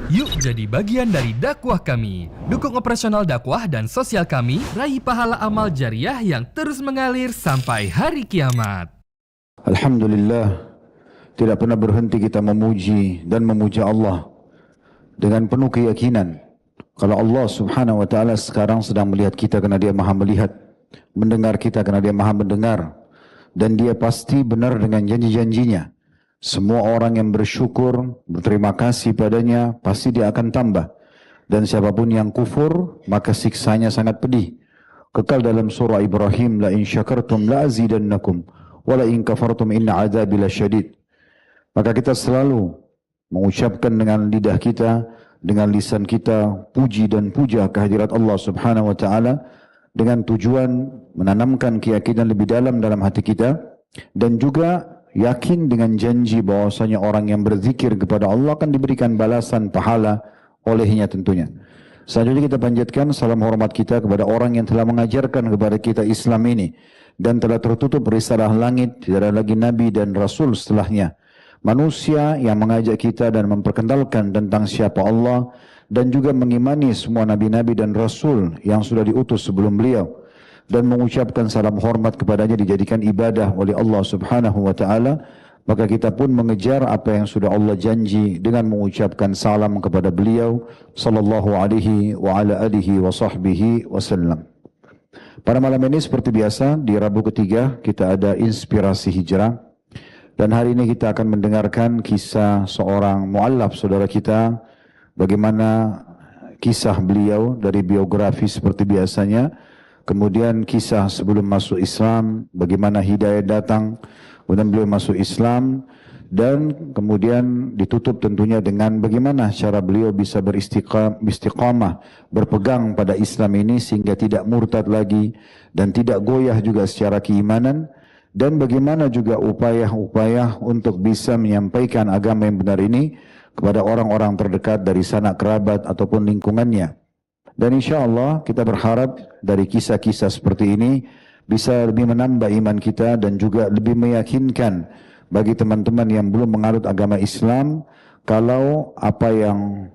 Yuk jadi bagian dari dakwah kami. Dukung operasional dakwah dan sosial kami, raih pahala amal jariah yang terus mengalir sampai hari kiamat. Alhamdulillah, tidak pernah berhenti kita memuji dan memuja Allah dengan penuh keyakinan kalau Allah subhanahu wa ta'ala sekarang sedang melihat kita karena dia maha melihat, mendengar kita karena dia maha mendengar, dan dia pasti benar dengan janji-janjinya. Semua orang yang bersyukur, berterima kasih padanya, pasti dia akan tambah. Dan siapapun yang kufur, maka siksanya sangat pedih. Kekal dalam surah Ibrahim, la in syakartum la azidannakum, wa la in kafartum inna azabi lasyadid. Maka kita selalu mengucapkan dengan lidah kita, dengan lisan kita, puji dan puja kehadirat Allah subhanahu wa ta'ala, dengan tujuan menanamkan keyakinan lebih dalam hati kita, dan juga yakin dengan janji bahwasanya orang yang berzikir kepada Allah akan diberikan balasan pahala olehnya tentunya. Selanjutnya kita panjatkan salam hormat kita kepada orang yang telah mengajarkan kepada kita Islam ini dan telah tertutup risalah langit, tidak ada lagi Nabi dan Rasul setelahnya. Manusia yang mengajak kita dan memperkenalkan tentang siapa Allah dan juga mengimani semua Nabi-Nabi dan Rasul yang sudah diutus sebelum beliau. Dan mengucapkan salam hormat kepadanya dijadikan ibadah oleh Allah subhanahu wa ta'ala, maka kita pun mengejar apa yang sudah Allah janji dengan mengucapkan salam kepada beliau sallallahu alaihi wa ala alihi wa sahbihi wasallam. Pada malam ini seperti biasa di Rabu ketiga kita ada inspirasi hijrah, dan hari ini kita akan mendengarkan kisah seorang muallaf saudara kita, bagaimana kisah beliau dari biografi seperti biasanya. Kemudian kisah sebelum masuk Islam, bagaimana hidayah datang, kemudian beliau masuk Islam, dan kemudian ditutup tentunya dengan bagaimana cara beliau bisa beristiqamah, berpegang pada Islam ini sehingga tidak murtad lagi dan tidak goyah juga secara keimanan, dan bagaimana juga upaya-upaya untuk bisa menyampaikan agama yang benar ini kepada orang-orang terdekat dari sanak kerabat ataupun lingkungannya. Dan insya Allah kita berharap dari kisah-kisah seperti ini bisa lebih menambah iman kita dan juga lebih meyakinkan bagi teman-teman yang belum menganut agama Islam kalau apa yang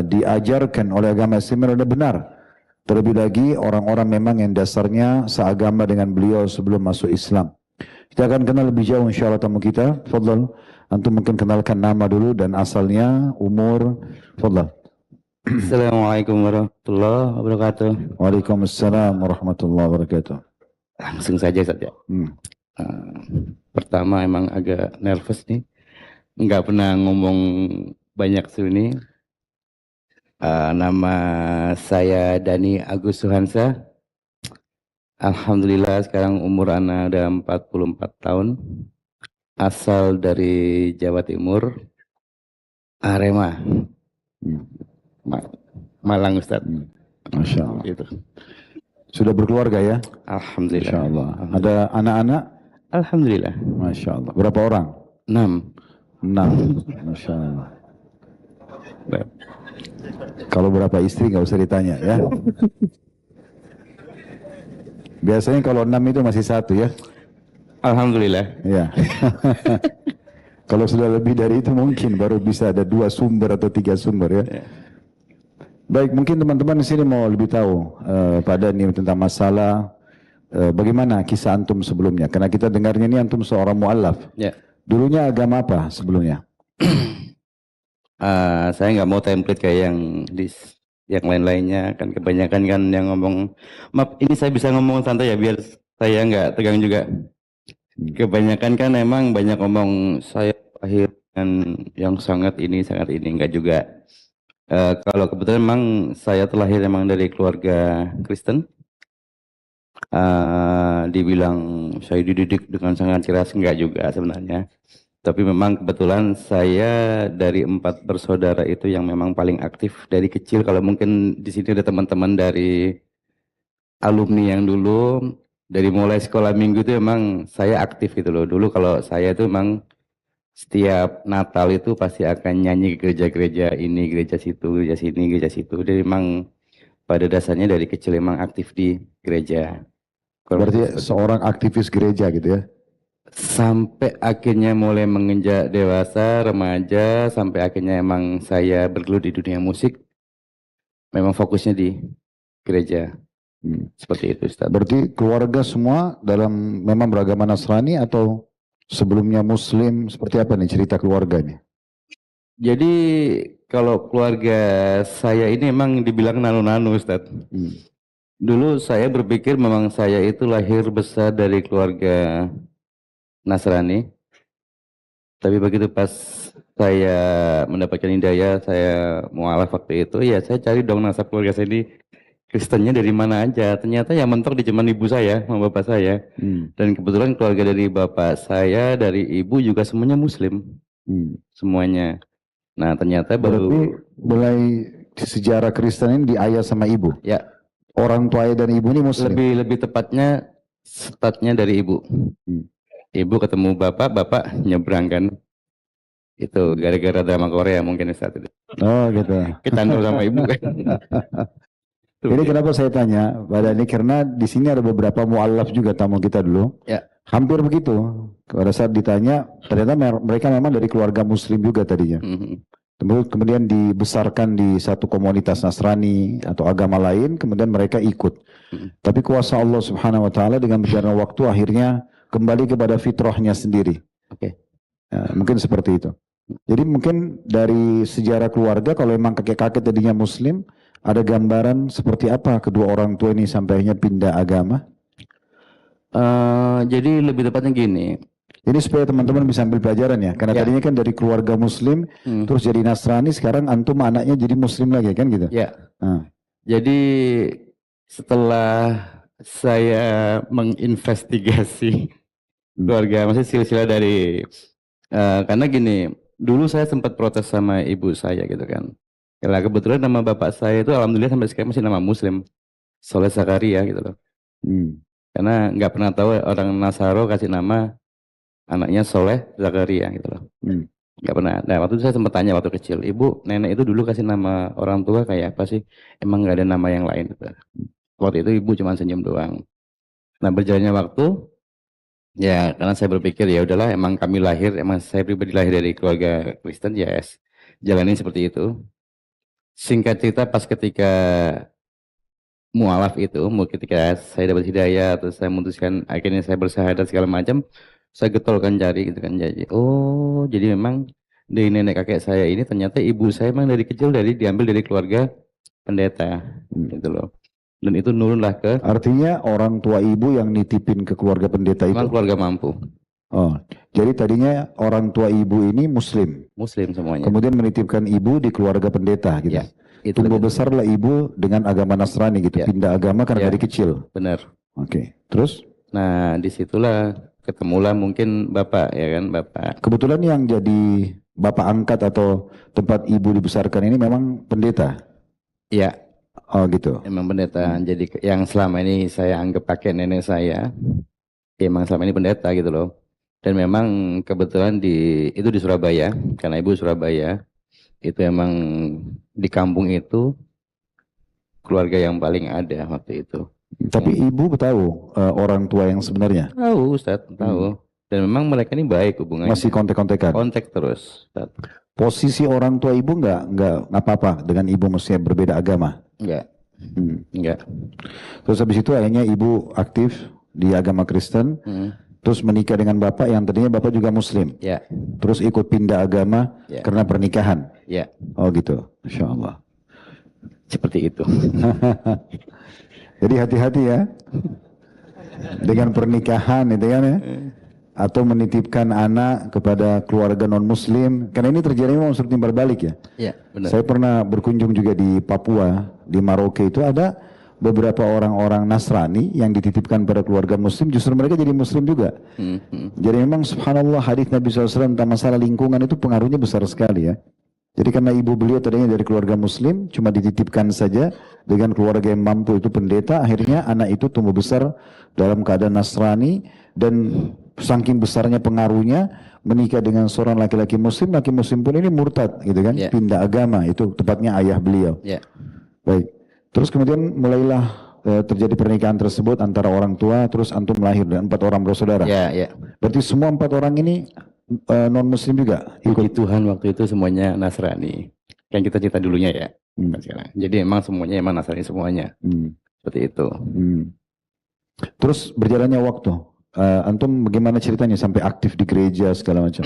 diajarkan oleh agama Islam adalah benar. Terlebih lagi orang-orang memang yang dasarnya seagama dengan beliau sebelum masuk Islam. Kita akan kenal lebih jauh insya Allah tamu kita. Fadlal, antum mungkin kenalkan nama dulu dan asalnya, umur. Fadlal. Assalamualaikum warahmatullahi wabarakatuh. Waalaikumsalam warahmatullahi wabarakatuh. Langsung saja saja. Pertama emang agak nervous nih, nggak pernah ngomong banyak sini. Nama saya Dani Agus Suhansa. Alhamdulillah sekarang umur ana udah 44 tahun. Asal dari Jawa Timur, Arema. Malang Ustaz. Masya Allah. Gitu. Sudah berkeluarga ya? Alhamdulillah. Masya Allah. Ada anak-anak? Alhamdulillah. Masya Allah. Berapa orang? 6. 6. Masya Allah. Kalau berapa istri nggak usah ditanya ya. Biasanya kalau 6 itu masih 1 ya? Alhamdulillah. Ya. Kalau sudah lebih dari itu mungkin baru bisa ada 2 sumber atau 3 sumber ya. Baik, mungkin teman-teman di sini mau lebih tahu pada ini tentang masalah bagaimana kisah antum sebelumnya. Karena kita dengarnya ini antum seorang muallaf. Ya. Dulunya agama apa sebelumnya? Saya nggak mau template kayak yang lain-lainnya, kan kebanyakan kan yang ngomong, maaf ini saya bisa ngomong santai ya biar saya nggak tegang juga. Kebanyakan kan emang banyak ngomong saya lahir dengan yang sangat ini nggak juga. Kalau kebetulan memang saya terlahir emang dari keluarga Kristen. Dibilang saya dididik dengan sangat keras, enggak juga sebenarnya. Tapi memang kebetulan saya dari 4 bersaudara itu yang memang paling aktif dari kecil. Kalau mungkin di sini ada teman-teman dari alumni yang dulu dari mulai sekolah minggu itu memang saya aktif gitu loh. Dulu kalau saya itu memang setiap Natal itu pasti akan nyanyi ke gereja-gereja ini, gereja situ, gereja sini, gereja situ. Jadi memang pada dasarnya dari kecil memang aktif di gereja. Berarti seorang aktivis gereja gitu ya? Sampai akhirnya mulai menginjak dewasa, remaja, sampai akhirnya emang saya bergelut di dunia musik, memang fokusnya di gereja. Seperti itu, Ustaz. Berarti keluarga semua dalam memang beragama Nasrani atau sebelumnya Muslim, seperti apa nih cerita keluarganya? Jadi kalau keluarga saya ini emang dibilang nanu-nanu, Ustaz. Dulu saya berpikir memang saya itu lahir besar dari keluarga Nasrani. Tapi begitu pas saya mendapatkan hidayah, saya mualaf waktu itu, ya saya cari dong nasab keluarga saya ini Kristennya dari mana aja. Ternyata yang mentok di cuman ibu saya sama bapak saya. Dan kebetulan keluarga dari bapak saya, dari ibu juga semuanya Muslim. Semuanya. Nah ternyata Berarti mulai sejarah Kristen ini di ayah sama ibu? Ya. Orang tua ayah dan ibu ini Muslim? Lebih tepatnya startnya dari ibu. Ibu ketemu bapak, bapak nyebrang kan. Itu gara-gara drama Korea mungkin saat itu. Oh gitu. Ketandung sama ibu kan. Ini kenapa saya tanya, Pak Dhani, karena di sini ada beberapa mu'alaf juga tamu kita dulu. Ya. Hampir begitu. Pada saat ditanya, ternyata mereka memang dari keluarga Muslim juga tadinya. Kemudian dibesarkan di satu komunitas Nasrani atau agama lain, kemudian mereka ikut. Tapi kuasa Allah Subhanahu Wa Taala dengan berjalannya waktu akhirnya kembali kepada fitrahnya sendiri. Oke. Ya, mungkin seperti itu. Jadi mungkin dari sejarah keluarga, kalau memang kakek-kakek tadinya Muslim, ada gambaran seperti apa kedua orang tua ini sampai akhirnya pindah agama? Jadi lebih tepatnya gini. Ini supaya teman-teman bisa ambil pelajaran ya. Karena tadinya kan dari keluarga Muslim, terus jadi Nasrani, sekarang antum anaknya jadi Muslim lagi kan gitu? Ya. Jadi setelah saya menginvestigasi keluarga, maksudnya silsilah dari, karena gini, dulu saya sempat protes sama ibu saya gitu kan. Karena kebetulan nama bapak saya itu alhamdulillah sampai sekarang masih nama Muslim, Soleh Zakaria gitu loh. Karena nggak pernah tahu orang Nasaro kasih nama anaknya Soleh Zakaria gitu loh. Nggak pernah. Nah waktu itu saya sempat tanya waktu kecil, ibu, nenek itu dulu kasih nama orang tua kayak apa sih? Emang nggak ada nama yang lain? Gitu. Waktu itu ibu cuma senyum doang. Nah berjalannya waktu, ya karena saya berpikir ya udahlah, emang kami lahir, emang saya pribadi lahir dari keluarga Kristen, ya jalanin seperti itu. Singkat cerita pas ketika mualaf itu, ketika saya dapat hidayah, terus saya memutuskan akhirnya saya bersyahadat segala macam, saya getolkan jari gitu kan, jadi oh jadi memang dari nenek kakek saya ini ternyata ibu saya memang dari kecil diambil dari keluarga pendeta gitu loh. Dan itu nurunlah ke, artinya orang tua ibu yang nitipin ke keluarga pendeta itu memang keluarga mampu. Oh, jadi tadinya orang tua ibu ini Muslim Semuanya. Kemudian menitipkan ibu di keluarga pendeta gitu. Ya, itu tumbuh besarlah ibu dengan agama Nasrani gitu, pindah agama karena dari kecil. Benar. Oke. Terus? Nah, disitulah ketemulah mungkin bapak ya kan, bapak. Kebetulan yang jadi bapak angkat atau tempat ibu dibesarkan ini memang pendeta. Iya. Oh gitu. Emang pendeta. Jadi yang selama ini saya anggap pakai nenek saya, emang selama ini pendeta gitu loh. Dan memang kebetulan itu di Surabaya, karena ibu Surabaya, itu emang di kampung itu keluarga yang paling ada waktu itu. Tapi ibu tahu orang tua yang sebenarnya? Tahu, Ustaz, tahu. Dan memang mereka ini baik hubungannya. Masih kontak-kontakan? Kontak terus, Ustaz. Posisi orang tua ibu nggak apa-apa dengan ibu mestinya berbeda agama? Enggak. Terus habis itu akhirnya ibu aktif di agama Kristen. Terus menikah dengan bapak yang tadinya bapak juga Muslim. Ya. Terus ikut pindah agama karena pernikahan. Ya. Oh gitu. Masya Allah. Seperti itu. Jadi hati-hati ya dengan pernikahan itu kan ya. Atau menitipkan anak kepada keluarga non Muslim. Karena ini terjadi memang seperti berbalik ya. Iya, benar. Saya pernah berkunjung juga di Papua, di Maroke itu ada beberapa orang-orang Nasrani yang dititipkan pada keluarga Muslim, justru mereka jadi Muslim juga. Jadi memang subhanallah hadis Nabi SAW tentang masalah lingkungan itu pengaruhnya besar sekali ya. Jadi karena ibu beliau tadinya dari keluarga Muslim, cuma dititipkan saja dengan keluarga yang mampu itu pendeta, akhirnya anak itu tumbuh besar dalam keadaan Nasrani dan saking besarnya pengaruhnya menikah dengan seorang laki-laki Muslim, laki Muslim pun ini murtad gitu kan, pindah agama, itu tepatnya ayah beliau. Baik. Terus kemudian mulailah terjadi pernikahan tersebut antara orang tua, terus antum lahir dan 4 orang bersaudara. Ya, ya. Berarti semua 4 orang ini non Muslim juga Puji ikut. Tuhan waktu itu semuanya Nasrani. Yang kita cerita dulunya ya. Sekarang. Jadi emang semuanya emang Nasrani semuanya. Seperti itu. Terus berjalannya waktu, antum bagaimana ceritanya sampai aktif di gereja segala macam?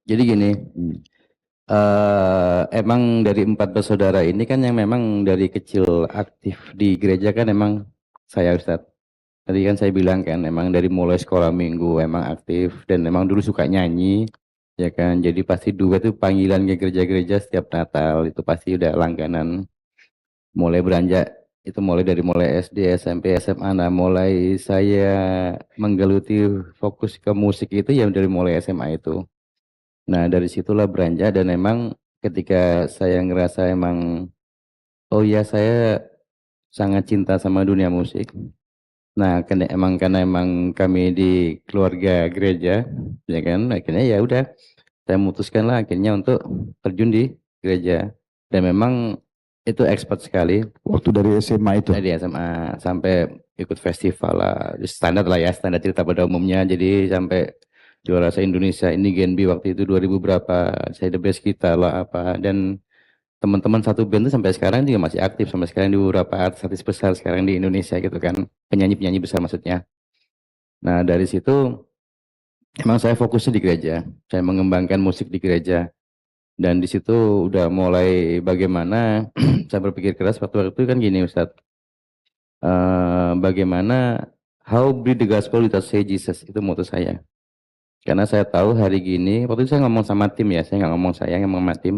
Jadi gini, emang dari 4 bersaudara ini kan yang memang dari kecil aktif di gereja kan emang saya, Ustadz. Tadi kan saya bilang kan emang dari mulai sekolah minggu emang aktif dan emang dulu suka nyanyi, ya kan. Jadi pasti duet itu panggilan ke gereja-gereja setiap Natal itu pasti udah langganan. Mulai beranjak itu mulai SD, SMP, SMA. Nah mulai saya menggeluti fokus ke musik itu ya dari mulai SMA itu. Nah dari situlah beranjak dan emang ketika saya ngerasa emang oh ya saya sangat cinta sama dunia musik. Nah karena emang kami di keluarga gereja ya kan akhirnya ya udah saya memutuskanlah akhirnya untuk terjun di gereja dan memang itu expert sekali. Waktu dari SMA itu? Dari SMA sampai ikut festival lah, standar lah ya, standar cerita pada umumnya. Jadi sampai juara se-Indonesia ini Genbi waktu itu 2000 berapa, saya the best kita lah apa. Dan teman-teman satu band itu sampai sekarang juga masih aktif, sampai sekarang di beberapa artis besar sekarang di Indonesia gitu kan, penyanyi-penyanyi besar maksudnya. Nah dari situ emang saya fokusnya di gereja, saya mengembangkan musik di gereja. Dan di situ udah mulai bagaimana saya berpikir keras waktu itu kan gini Ustadz, bagaimana how bring the gospel without say Jesus, itu moto saya. Karena saya tahu hari gini, waktu itu saya ngomong sama tim ya, saya nggak ngomong saya, ngomong sama tim.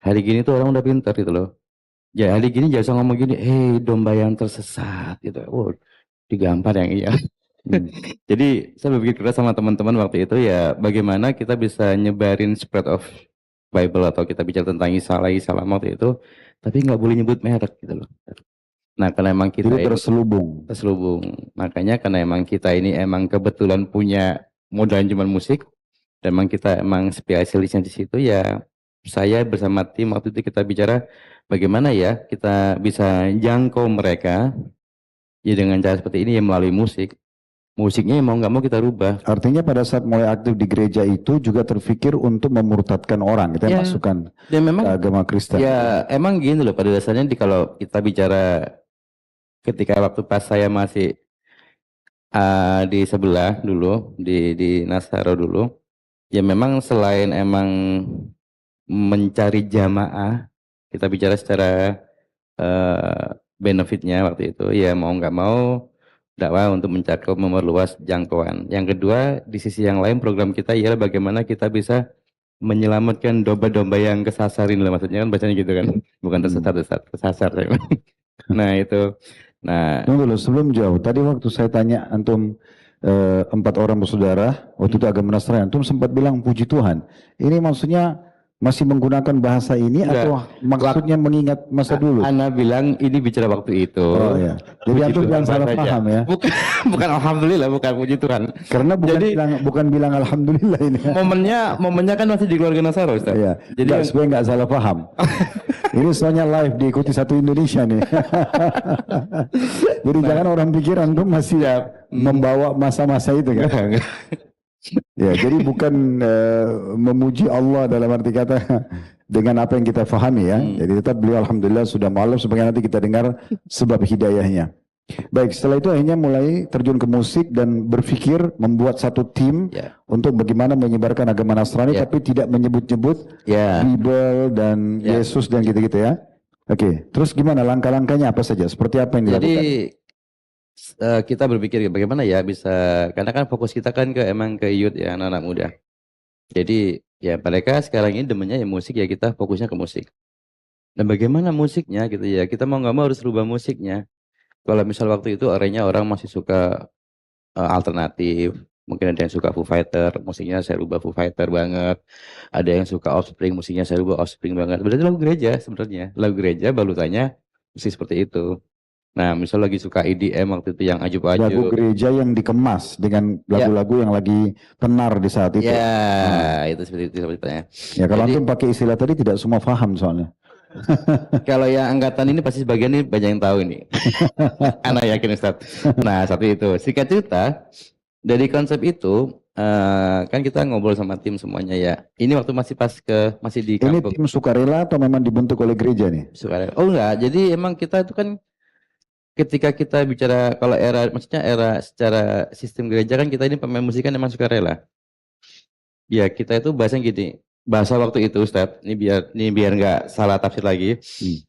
Hari gini tuh orang udah pintar gitu loh. Ya hari gini jangan ngomong gini, domba yang tersesat gitu. Oh, digampar yang iya. Jadi saya berpikir keras sama teman-teman waktu itu ya, bagaimana kita bisa nyebarin spread of Bible atau kita bicara tentang Isa waktu itu, tapi nggak boleh nyebut merek gitu loh. Nah karena emang kita itu terselubung. Makanya karena emang kita ini emang kebetulan punya modal cuma musik, dan emang kita emang spesialisnya di situ ya. Saya bersama tim waktu itu kita bicara bagaimana ya kita bisa jangkau mereka ya dengan cara seperti ini ya melalui musik. Musiknya mau nggak mau kita rubah. Artinya pada saat mulai aktif di gereja itu juga terfikir untuk memurtadkan orang, kita masukkan dan memang, ke agama Kristen. Ya emang gini loh pada dasarnya kalau kita bicara ketika waktu pas saya masih di sebelah dulu di Nasaro dulu, ya memang selain emang mencari jamaah, kita bicara secara benefitnya waktu itu ya mau nggak mau dakwah untuk mencakup memperluas jangkauan. Yang kedua di sisi yang lain program kita ialah bagaimana kita bisa menyelamatkan domba-domba yang kesasarin lah, maksudnya kan bacanya gitu kan, bukan tersesat kesasar. Nah itu. Nah tunggu dulu sebelum jauh, tadi waktu saya tanya antum 4 orang bersaudara waktu itu agama Nasrani, antum sempat bilang puji Tuhan. Ini maksudnya masih menggunakan bahasa ini atau maksudnya mengingat masa dulu? Ana bilang ini bicara waktu itu. Oh ya. Jadi antum jangan salah paham ya. Bukan alhamdulillah, bukan puji Tuhan. Karena bukan bilang alhamdulillah ini. Momennya kan masih di keluarga Nasaro, Ustaz. Iya. Jadi supaya nggak salah paham. Ini soalnya live diikuti satu Indonesia nih. Jadi jangan orang pikir antum masih membawa masa-masa itu kan. Ya, jadi bukan memuji Allah dalam arti kata dengan apa yang kita fahami ya. Jadi tetap beliau alhamdulillah sudah malam supaya nanti kita dengar sebab hidayahnya. Baik, setelah itu akhirnya mulai terjun ke musik dan berpikir membuat satu tim untuk bagaimana menyebarkan agama Nasrani tapi tidak menyebut-nyebut Bible dan Yesus dan gitu-gitu ya. Oke, terus gimana langkah-langkahnya apa saja? Seperti apa yang dilakukan? Jadi kita berpikir bagaimana ya bisa, karena kan fokus kita kan emang ke youth ya, anak-anak muda. Jadi ya mereka sekarang ini demennya ya musik, ya kita fokusnya ke musik. Dan bagaimana musiknya gitu ya, kita mau nggak mau harus rubah musiknya. Kalau misal waktu itu arenya orang masih suka alternatif, mungkin ada yang suka Foo Fighter, musiknya saya rubah Foo Fighter banget. Ada yang suka Offspring, musiknya saya rubah Offspring banget. Berarti lagu gereja sebenarnya, lagu gereja balutanya musik seperti itu. Nah, misal lagi suka EDM waktu itu yang ajuk-ajuk. Lagu gereja yang dikemas dengan lagu-lagu yang lagi tenar di saat itu. Ya, itu seperti itu ceritanya. Ya, kalau antum pakai istilah tadi tidak semua paham soalnya. Kalau yang angkatan ini pasti sebagian ini banyak yang tahu ini. Anak yakin Ustaz. Nah, satu itu. Singkat cerita, dari konsep itu kan kita ngobrol sama tim semuanya ya. Ini waktu masih di Ini kampung. tim sukarela atau memang dibentuk oleh gereja nih? Oh enggak, jadi emang kita itu kan ketika kita bicara kalau maksudnya era secara sistem gereja kan kita ini pemain musik kan emang sukarela. Ya kita itu bahasanya gini, bahasa waktu itu Ustadz, ini biar nggak salah tafsir lagi.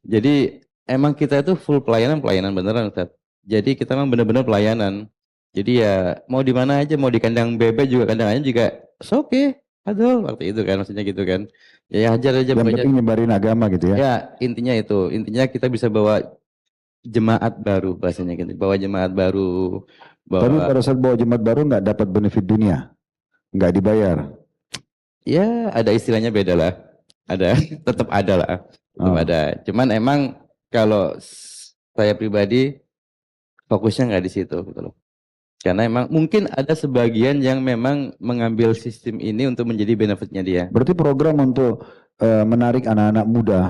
Jadi emang kita itu full pelayanan beneran Ustadz. Jadi kita memang bener-bener pelayanan. Jadi ya mau di mana aja, mau di kandang bebek juga kandangannya juga, oke, aduh waktu itu kan maksudnya gitu kan. Ya hajar aja Yang pokoknya. penting nyebarin agama gitu ya? Ya intinya itu, intinya kita bisa bawa jemaat baru bahasanya gitu, bawa jemaat baru, Tapi bawa pada saat bawa jemaat baru nggak dapat benefit dunia, nggak dibayar. ya ada istilahnya beda lah, ada tetap ada lah, tetap ada. Cuman emang kalau saya pribadi fokusnya nggak di situ gitu loh. Karena emang mungkin ada sebagian yang memang mengambil sistem ini untuk menjadi benefitnya dia. Berarti program untuk menarik anak-anak muda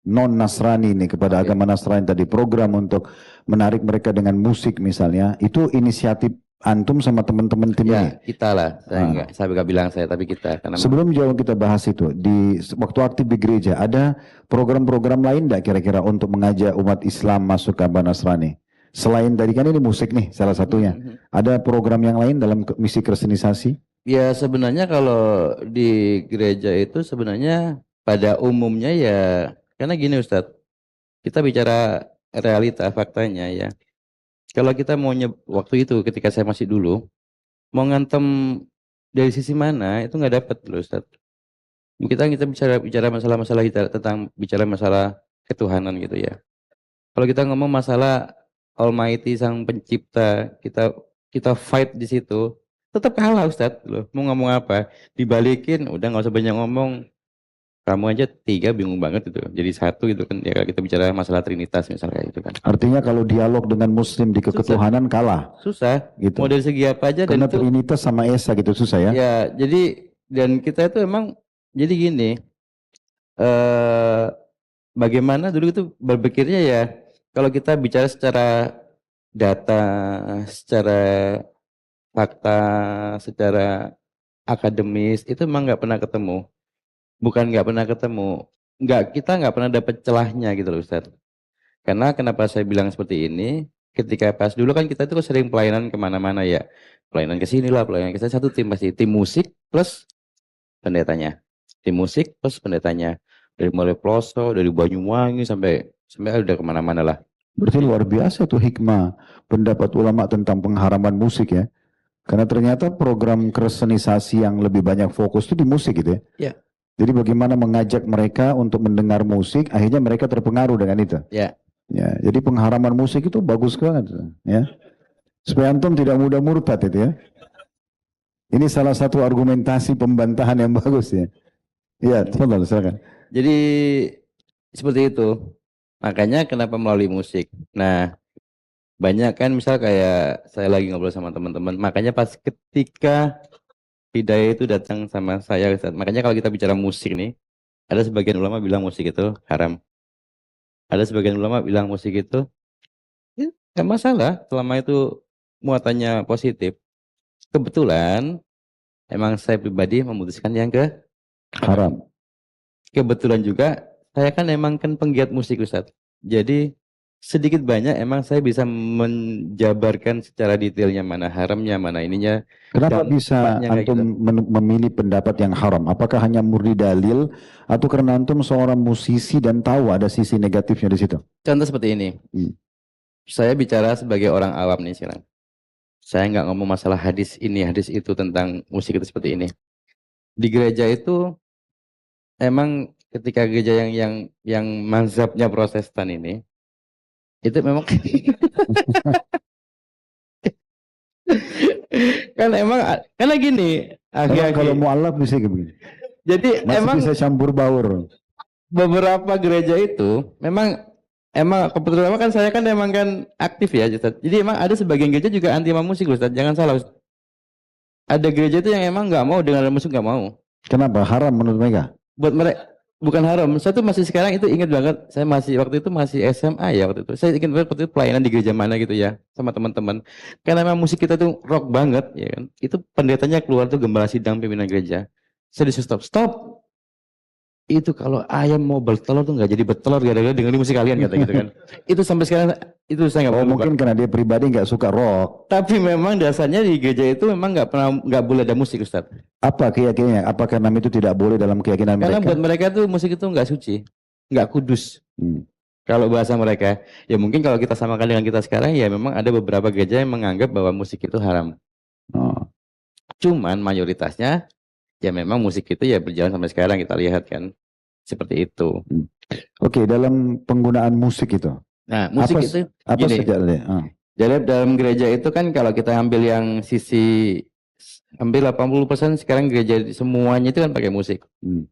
non Nasrani ini kepada agama Nasrani tadi, program untuk menarik mereka dengan musik misalnya, itu inisiatif antum sama teman-teman tim ini? Ya kita lah, saya nggak bilang saya, tapi kita. Karena Sebelum jauh kita bahas itu, di waktu aktif di gereja, ada program-program lain enggak kira-kira untuk mengajak umat Islam masuk ke agama Nasrani? Selain tadi kan ini musik nih salah satunya. Ada program yang lain dalam misi kristenisasi? Ya sebenarnya kalau di gereja itu sebenarnya pada umumnya ya, karena gini Ustadz, kita bicara realita faktanya ya. Kalau kita mau waktu itu ketika saya masih dulu, mau ngantem dari sisi mana itu nggak dapat loh Ustadz. Kita bicara masalah-masalah bicara masalah ketuhanan gitu ya. Kalau kita ngomong masalah Almighty Sang Pencipta, kita fight di situ, tetap kalah Ustadz loh. Mau ngomong apa? Dibalikin, udah nggak usah banyak ngomong. Kamu aja 3 bingung banget itu. Jadi 1 gitu kan. Ya kita bicara masalah Trinitas misalnya itu kan. Artinya kalau dialog dengan Muslim di keketuhanan kalah. Susah. Gitu. Mau dari segi apa aja. Karena dan itu, Trinitas sama Esa gitu susah ya? Ya, jadi dan kita itu emang jadi gini. Bagaimana dulu itu berpikirnya ya. Kalau kita bicara secara data, secara fakta, secara akademis itu emang nggak pernah ketemu. Bukan nggak pernah ketemu, kita nggak pernah dapat celahnya gitu loh Ustadz. Karena kenapa saya bilang seperti ini, ketika pas dulu kan kita itu sering pelayanan kemana-mana ya, pelayanan ke sini lah, pelayanan ke sana, satu tim pasti, tim musik plus pendetanya, tim musik plus pendetanya, dari mulai pelosok, dari Banyuwangi sampai udah kemana-mana lah. Berarti luar biasa tuh hikmah pendapat ulama tentang pengharaman musik ya. Karena ternyata program kristenisasi yang lebih banyak fokus itu di musik gitu ya. Ya. Jadi bagaimana mengajak mereka untuk mendengar musik, akhirnya mereka terpengaruh dengan itu. Ya. Ya, jadi pengharaman musik itu bagus banget, ya. Supaya antum tidak mudah murtad itu ya. Ini salah satu argumentasi pembantahan yang bagus ya. Iya, silakan. Jadi seperti itu. Makanya kenapa melalui musik. Nah, banyak kan misal kayak saya lagi ngobrol sama teman-teman. Makanya pas ketika Hidayah itu datang sama saya Ustaz. Makanya kalau kita bicara musik nih, ada sebagian ulama bilang musik itu haram. Ada sebagian ulama bilang musik itu ya, gak masalah selama itu muatannya positif. Kebetulan emang saya pribadi memutuskan yang ke Haram. Kebetulan juga saya kan emang kan penggiat musik Ustaz. Jadi sedikit banyak emang saya bisa menjabarkan secara detailnya mana haramnya, mana ininya. Kenapa bisa antum memilih pendapat yang haram? Apakah hanya murni dalil atau karena antum seorang musisi dan tahu ada sisi negatifnya di situ? Contoh seperti ini. Saya bicara sebagai orang awam nih sekarang. Saya nggak ngomong masalah hadis ini, hadis itu tentang musik itu seperti ini. Di gereja itu emang ketika gereja yang mazhabnya Protestan ini itu memang kan emang karena gini kalau mu'alaf bisa begini. Jadi masih emang bisa campur baur. Beberapa gereja itu emang kebetulan kan saya kan emang kan aktif ya Ustaz. Jadi emang ada sebagian gereja juga anti sama musik Ustaz. Jangan salah Ustaz. Ada gereja itu yang emang nggak mau dengar musik, nggak mau. Kenapa? Haram menurut mereka? Buat mereka Bukan haram. Saya tuh masih sekarang itu ingat banget. Saya masih waktu itu masih SMA ya waktu itu. Saya ingat banget waktu itu pelayanan di gereja mana gitu ya sama teman-teman. Karena memang musik kita tuh rock banget ya kan. Itu pendetanya keluar tuh gembala sidang pimpinan gereja. Saya disuruh stop, stop. Itu kalau ayam mau bertelur tuh nggak jadi bertelur gara-gara dengerin musik kalian kata gitu kan. Itu sampai sekarang itu saya nggak Oh pernah lupa. mungkin karena dia pribadi nggak suka rock. Tapi memang dasarnya di gereja itu memang nggak boleh ada musik Ustaz. Apa keyakinannya? Apakah nama itu tidak boleh dalam keyakinan Karena mereka? buat mereka tuh musik itu nggak suci, nggak kudus. Hmm. Kalau bahasa mereka, ya mungkin kalau kita samakan dengan kita sekarang, ya memang ada beberapa gereja yang menganggap bahwa musik itu haram. Oh. Cuman mayoritasnya, ya memang musik itu ya berjalan sampai sekarang kita lihat kan, seperti itu. Oke, dalam penggunaan musik itu. Nah, musik Apa- itu Apa gini. saja tadi? Jadi dalam gereja itu kan kalau kita ambil yang sisi hampir 80% sekarang gereja semuanya itu kan pakai musik. Hmm.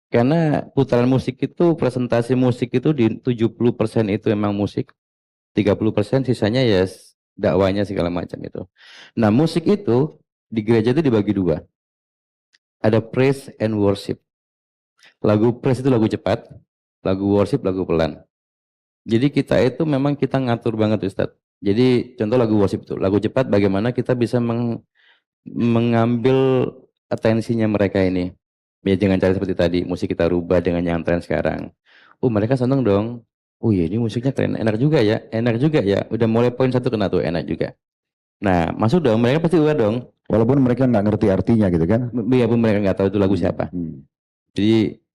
Karena putaran musik itu, presentasi musik itu di 70% itu emang musik. 30% sisanya ya dakwanya segala macam itu. Nah, musik itu di gereja itu dibagi dua. Ada praise and worship. Lagu praise itu lagu cepat, lagu worship lagu pelan. Jadi kita itu memang kita ngatur banget Ustadz. Jadi contoh lagu worship itu, lagu cepat bagaimana kita bisa mengambil atensinya mereka ini. Ya dengan cara seperti tadi, musik kita rubah dengan yang tren sekarang. Oh mereka seneng dong. Oh iya ini musiknya keren, enak juga ya, enak juga ya. Udah mulai poin satu kena tuh, enak juga. Nah masuk dong, mereka pasti aware dong. Walaupun mereka nggak ngerti artinya gitu kan? Biarpun mereka nggak tahu itu lagu siapa.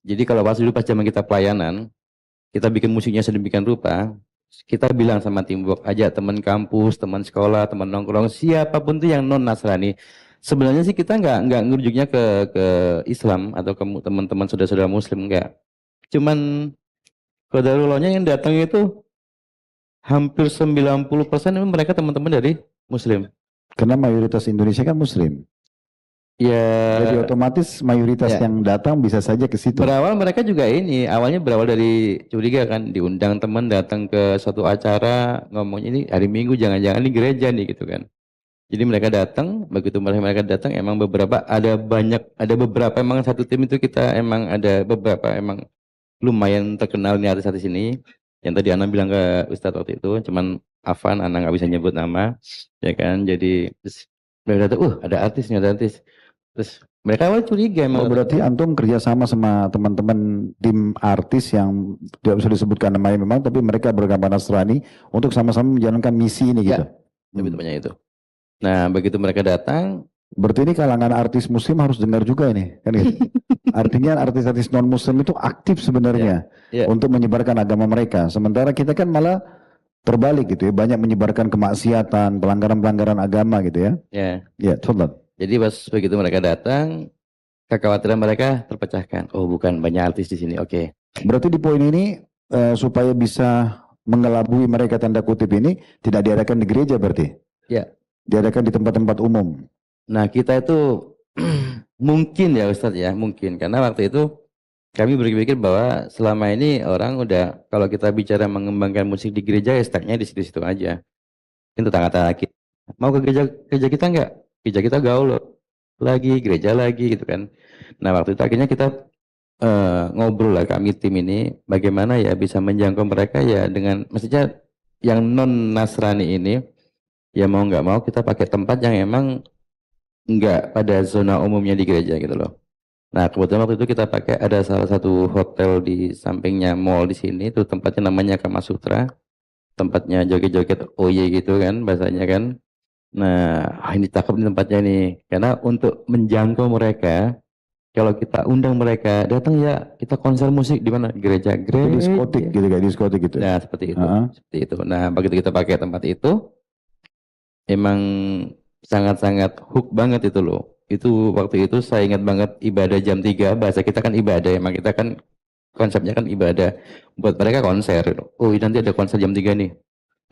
Jadi kalau pas dulu pas zaman kita pelayanan, kita bikin musiknya sedemikian rupa, kita bilang sama teamwork, ajak teman kampus, teman sekolah, teman nongkrong, siapapun tuh yang non Nasrani. Sebenarnya sih kita nggak ngerujuknya ke Islam atau ke teman-teman saudara-saudara Muslim enggak. Cuman qadarulahnya yang datang itu hampir 90% itu mereka teman-teman dari Muslim. Karena mayoritas Indonesia kan Muslim. Ya. Jadi otomatis mayoritas Ya. yang datang bisa saja ke situ. Berawal mereka juga ini, awalnya berawal dari curiga kan, diundang teman datang ke suatu acara, ngomong ini hari Minggu jangan-jangan ini gereja nih gitu kan. Jadi mereka datang, begitu mereka datang emang ada beberapa emang satu tim itu kita emang ada beberapa emang lumayan terkenal nih artis-artis ini. Yang tadi Ana bilang ke Ustadz waktu itu, cuman Afan, Ana nggak bisa nyebut nama, ya kan. Jadi terus mereka datang, ada artis nih, ada artis. Terus mereka awal curiga emang. Oh, berarti antum kerjasama sama teman-teman tim artis yang tidak bisa disebutkan namanya memang, tapi mereka beragama Nasrani untuk sama-sama menjalankan misi ini gitu. Lebih tepatnya itu. Nah, begitu mereka datang, Berarti ini kalangan artis muslim harus dengar juga ini, kan gitu. Artinya artis-artis non muslim itu aktif sebenarnya Ya, ya. untuk menyebarkan agama mereka. Sementara kita kan malah terbalik gitu ya, banyak menyebarkan kemaksiatan, pelanggaran-pelanggaran agama gitu ya. ya. Ya, tafadhal. Jadi pas begitu mereka datang, kekhawatiran mereka terpecahkan. Oh, bukan banyak artis di sini. Oke. Berarti di poin ini supaya bisa mengelabui mereka tanda kutip ini tidak diadakan di gereja berarti? Ya. Diadakan di tempat-tempat umum. Nah, kita itu mungkin ya Ustadz ya, mungkin karena waktu itu kami berpikir bahwa selama ini orang udah kalau kita bicara mengembangkan musik di gereja ya stucknya di situ-situ aja. Itu tetangga kita. Mau ke gereja kita enggak? Gereja kita gaul loh. Lagi gereja lagi gitu kan. Nah, waktu itu akhirnya kita ngobrol lah kami tim ini bagaimana ya bisa menjangkau mereka ya dengan maksudnya yang non Nasrani ini ya mau nggak mau kita pakai tempat yang emang nggak pada zona umumnya di gereja gitu loh. Nah kebetulan waktu itu kita pakai ada salah satu hotel di sampingnya mall di sini itu tempatnya namanya Kamasutra, tempatnya joget-joget OY gitu kan bahasanya kan. Nah ini cakep nih tempatnya nih karena untuk menjangkau mereka kalau kita undang mereka datang ya kita konser musik di mana gereja Diskotik gitu kayak diskotik gitu. Nah seperti itu, Uh-huh. seperti itu. Nah begitu kita pakai tempat itu emang sangat-sangat hook banget itu loh. Itu waktu itu saya ingat banget ibadah jam 3, bahasa kita kan ibadah, emang kita kan konsepnya kan ibadah. Buat mereka konser. Oh nanti ada konser jam 3 nih.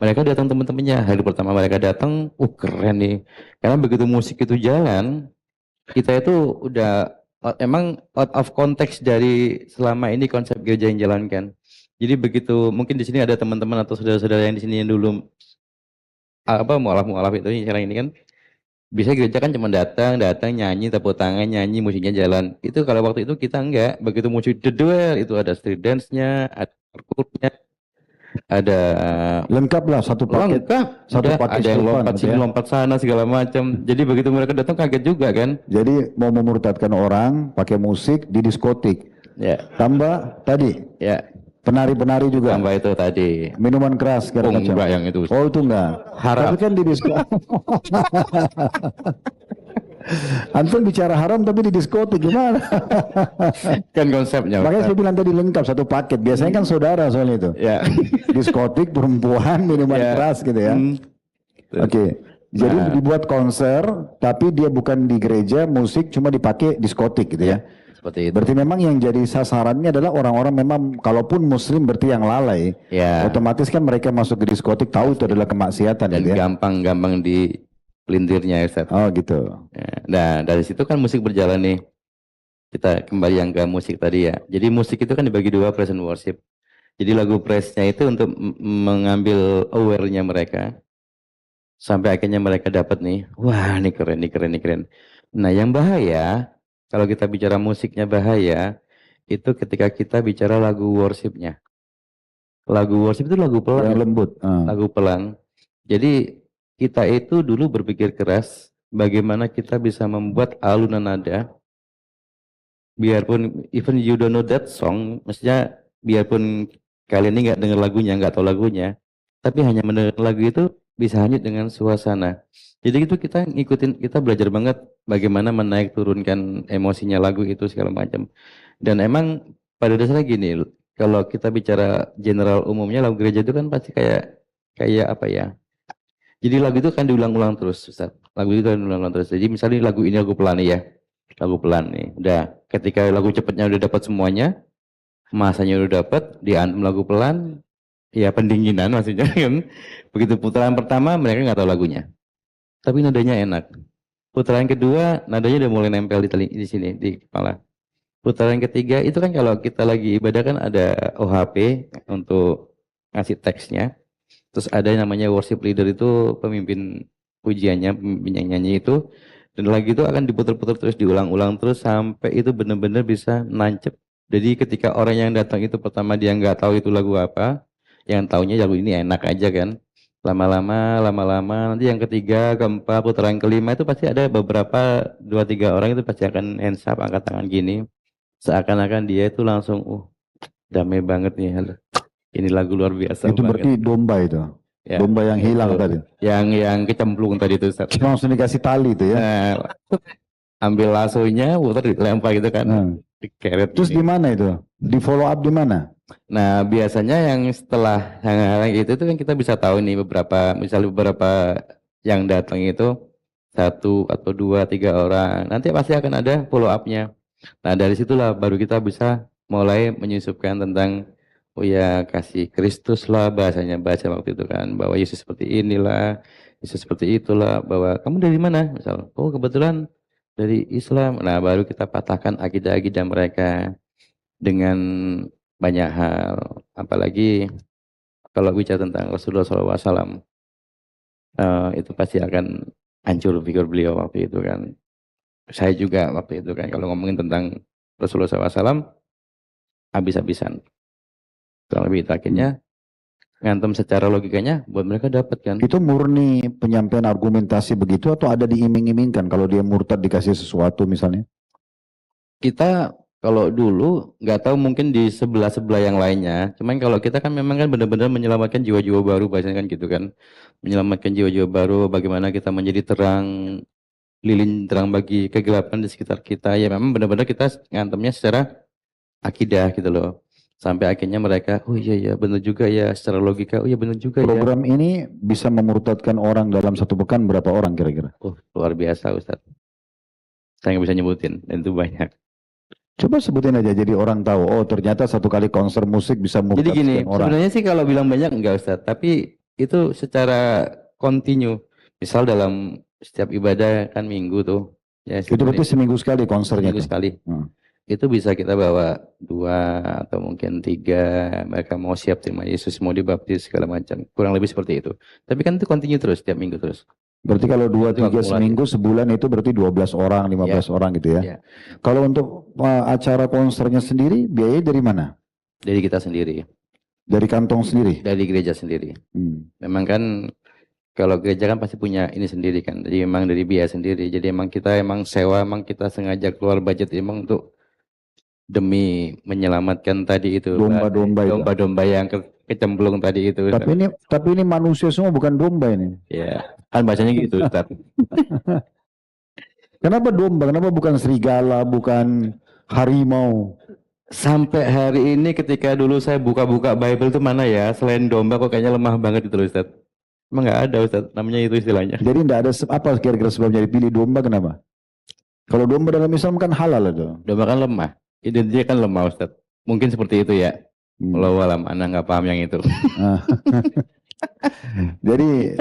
Mereka datang teman-temannya, hari pertama mereka datang, keren nih. Karena begitu musik itu jalan, kita itu udah emang out of context dari selama ini konsep gereja yang jalankan. Jadi begitu mungkin di sini ada teman-teman atau saudara-saudara yang di sini yang dulu mualaf itu sekarang ini kan Bisa gereja kan cuma datang, datang nyanyi, tepuk tangan, nyanyi, musiknya jalan. Itu kalau waktu itu kita enggak. Begitu musik The Duel, itu ada street dance-nya, ada parkour-nya, ada Lengkap lah satu paket, lengkap. satu Udah paket ada yang Sultan lompat gitu sini, ya. lompat sana segala macam. Jadi begitu mereka datang kaget juga kan? Jadi mau memurtadkan orang pakai musik di diskotik. Ya, Tambah tadi ya. penari-penari juga. Tambah itu tadi. Minuman keras segala Oh, macam. enggak yang itu. Oh itu enggak. Haram. Tapi kan di disko. Antum bicara haram tapi di diskotik gimana? Kan konsepnya. Makanya saya bilang tadi lengkap satu paket. Biasanya kan saudara soalnya itu. Ya. Diskotik, perempuan, minuman Ya. keras gitu ya. Oke. Jadi Nah. dibuat konser tapi dia bukan di gereja, musik cuma dipakai diskotik gitu ya. Seperti itu. Berarti memang yang jadi sasarannya adalah orang-orang memang kalaupun muslim berarti yang lalai. Ya. Otomatis kan mereka masuk ke diskotik tahu itu adalah kemaksiatan Dan gitu ya. gampang-gampang di pelintirnya Ustaz. Oh gitu. Ya, nah, dari situ kan musik berjalan nih. Kita kembali yang ke musik tadi ya. Jadi musik itu kan dibagi dua, praise and worship. Jadi lagu praise-nya itu untuk mengambil aware-nya mereka. Sampai akhirnya mereka dapat nih, wah ini keren, ini keren, ini keren. Nah yang bahaya, kalau kita bicara musiknya bahaya, itu ketika kita bicara lagu worship-nya. Lagu worship itu lagu pelan. Yang lembut. Lagu pelan. Jadi kita itu dulu berpikir keras bagaimana kita bisa membuat alunan nada biarpun even you don't know that song, maksudnya biarpun kalian ini nggak dengar lagunya, nggak tahu lagunya, tapi hanya mendengar lagu itu bisa hanyut dengan suasana. Jadi itu kita ngikutin, kita belajar banget bagaimana menaik turunkan emosinya lagu itu segala macam. Dan emang pada dasarnya gini, kalau kita bicara general umumnya lagu gereja itu kan pasti kayak apa ya? Jadi lagu itu kan diulang-ulang terus, Ustaz. Lagu itu kan diulang-ulang terus. Jadi misalnya lagu ini lagu pelan nih ya. Lagu pelan nih. Udah, ketika lagu cepatnya udah dapat semuanya, masanya udah dapat, diantem lagu pelan, ya pendinginan maksudnya kan. Begitu putaran pertama mereka nggak tahu lagunya. Tapi nadanya enak. Putaran kedua, nadanya udah mulai nempel di sini, di kepala. Putaran ketiga, itu kan kalau kita lagi ibadah kan ada OHP untuk ngasih teksnya. Terus ada yang namanya worship leader itu pemimpin pujiannya, pemimpin yang nyanyi itu. Dan lagi itu akan diputar-putar terus, diulang-ulang terus sampai itu benar-benar bisa nancep. Jadi ketika orang yang datang itu pertama dia nggak tahu itu lagu apa, yang taunya lagu ini enak aja kan. Lama-lama, nanti yang ketiga, keempat, putaran kelima itu pasti ada beberapa 2-3 orang itu pasti akan hands up, angkat tangan gini. Seakan-akan dia itu langsung, damai banget nih. Ini lagu luar biasa Itu banget. berarti domba itu. Ya, Domba yang hilang itu. tadi. Yang kecemplung tadi itu Ustaz. Langsung dikasih tali itu ya. Nah, ambil lasonya, putar dilempar gitu kan. Nah. Dikeret. Terus gini. di mana itu? Di follow up di mana? Nah, biasanya yang setelah hal-hal itu kan kita bisa tahu nih misalnya beberapa yang datang itu 1 atau 2, 3 orang. Nanti pasti akan ada follow up-nya. Nah, dari situlah baru kita bisa mulai menyusupkan tentang oh ya kasih Kristus lah bahasa waktu itu kan, bahwa Yesus seperti inilah, Yesus seperti itulah, bahwa kamu dari mana? Misal, oh kebetulan dari Islam. Nah, baru kita patahkan akidah-akidah mereka dengan banyak hal. Apalagi kalau bicara tentang Rasulullah SAW, itu pasti akan hancur pikir beliau waktu itu kan. Saya juga waktu itu kan, kalau ngomongin tentang Rasulullah SAW, habis-habisan. Kurang lebih itu akhirnya ngantem secara logikanya buat mereka dapat kan. Itu murni penyampaian argumentasi begitu atau ada diiming-imingkan kalau dia murtad dikasih sesuatu misalnya? Kita kalau dulu nggak tahu mungkin di sebelah-sebelah yang lainnya. Cuman kalau kita kan memang kan benar-benar menyelamatkan jiwa-jiwa baru bahasanya kan gitu kan. Menyelamatkan jiwa-jiwa baru, bagaimana kita menjadi terang, lilin terang bagi kegelapan di sekitar kita. Ya memang benar-benar kita ngantemnya secara akidah gitu loh. Sampai akhirnya mereka, oh iya benar juga ya, secara logika, oh iya benar juga ya. Program ini bisa memurtadkan orang dalam satu pekan berapa orang kira-kira? Oh luar biasa Ustadz. Saya nggak bisa nyebutin, dan itu banyak. Coba sebutin aja jadi orang tahu, oh ternyata satu kali konser musik bisa Jadi murtad gini, sekian orang. sebenarnya sih kalau bilang banyak enggak Ustadz, tapi itu secara kontinu. Misal dalam setiap ibadah kan minggu tuh. Ya, Itu berarti seminggu sekali konsernya seminggu tuh? sekali. Itu bisa kita bawa 2 atau mungkin 3, mereka mau siap terima Yesus, mau dibaptis segala macam, kurang lebih seperti itu. Tapi kan itu kontinu terus, setiap minggu terus. Berarti kalau 2, Itu 3 akumulasi. seminggu, sebulan itu berarti 12 orang, 15 orang gitu ya. Ya. Kalau untuk acara konsernya sendiri, biayanya dari mana? Dari kita sendiri, Dari kantong sendiri? dari gereja sendiri. Memang kan kalau gereja kan pasti punya ini sendiri kan. Jadi memang dari biaya sendiri. Jadi emang kita emang sewa, emang kita sengaja keluar budget emang untuk demi menyelamatkan tadi itu. Domba-domba itu. Domba-domba yang kecemplung tadi itu. Tapi ini manusia semua, bukan domba ini. Ya, kan bacanya gitu, Ustaz. Kenapa domba? Kenapa bukan serigala, bukan harimau? Sampai hari ini ketika dulu saya buka-buka Bible itu mana ya, selain domba kok kayaknya lemah banget itu loh, Ustaz. Emang nggak ada, Ustaz, namanya itu istilahnya. Jadi tidak ada apa kira-kira sebabnya dipilih domba, kenapa? Kalau domba dalam Islam kan halal itu. Domba kan lemah, identiknya kan lemah, Ustaz. Mungkin seperti itu ya. Walau alam, anak nggak paham yang itu. Jadi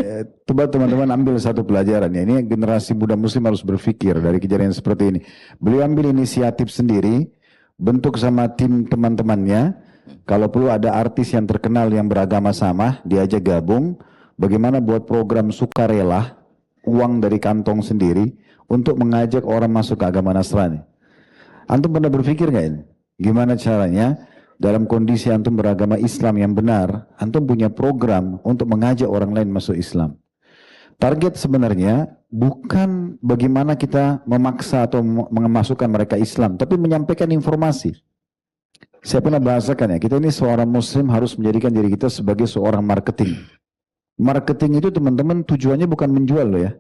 coba teman-teman ambil satu pelajaran ya. Ini generasi muda muslim harus berpikir dari kejadian seperti ini. Beliau ambil inisiatif sendiri, bentuk sama tim teman-temannya. Kalau perlu ada artis yang terkenal yang beragama sama, diajak gabung. Bagaimana buat program sukarela, uang dari kantong sendiri untuk mengajak orang masuk ke agama Nasrani. Antum pernah berpikir nggak ini? Gimana caranya? Dalam kondisi antum beragama Islam yang benar, antum punya program untuk mengajak orang lain masuk Islam. Target sebenarnya bukan bagaimana kita memaksa atau memasukkan mereka Islam, tapi menyampaikan informasi. Saya pernah bahasakan ya, kita ini seorang muslim harus menjadikan diri kita sebagai seorang marketing. Marketing itu teman-teman tujuannya bukan menjual loh ya.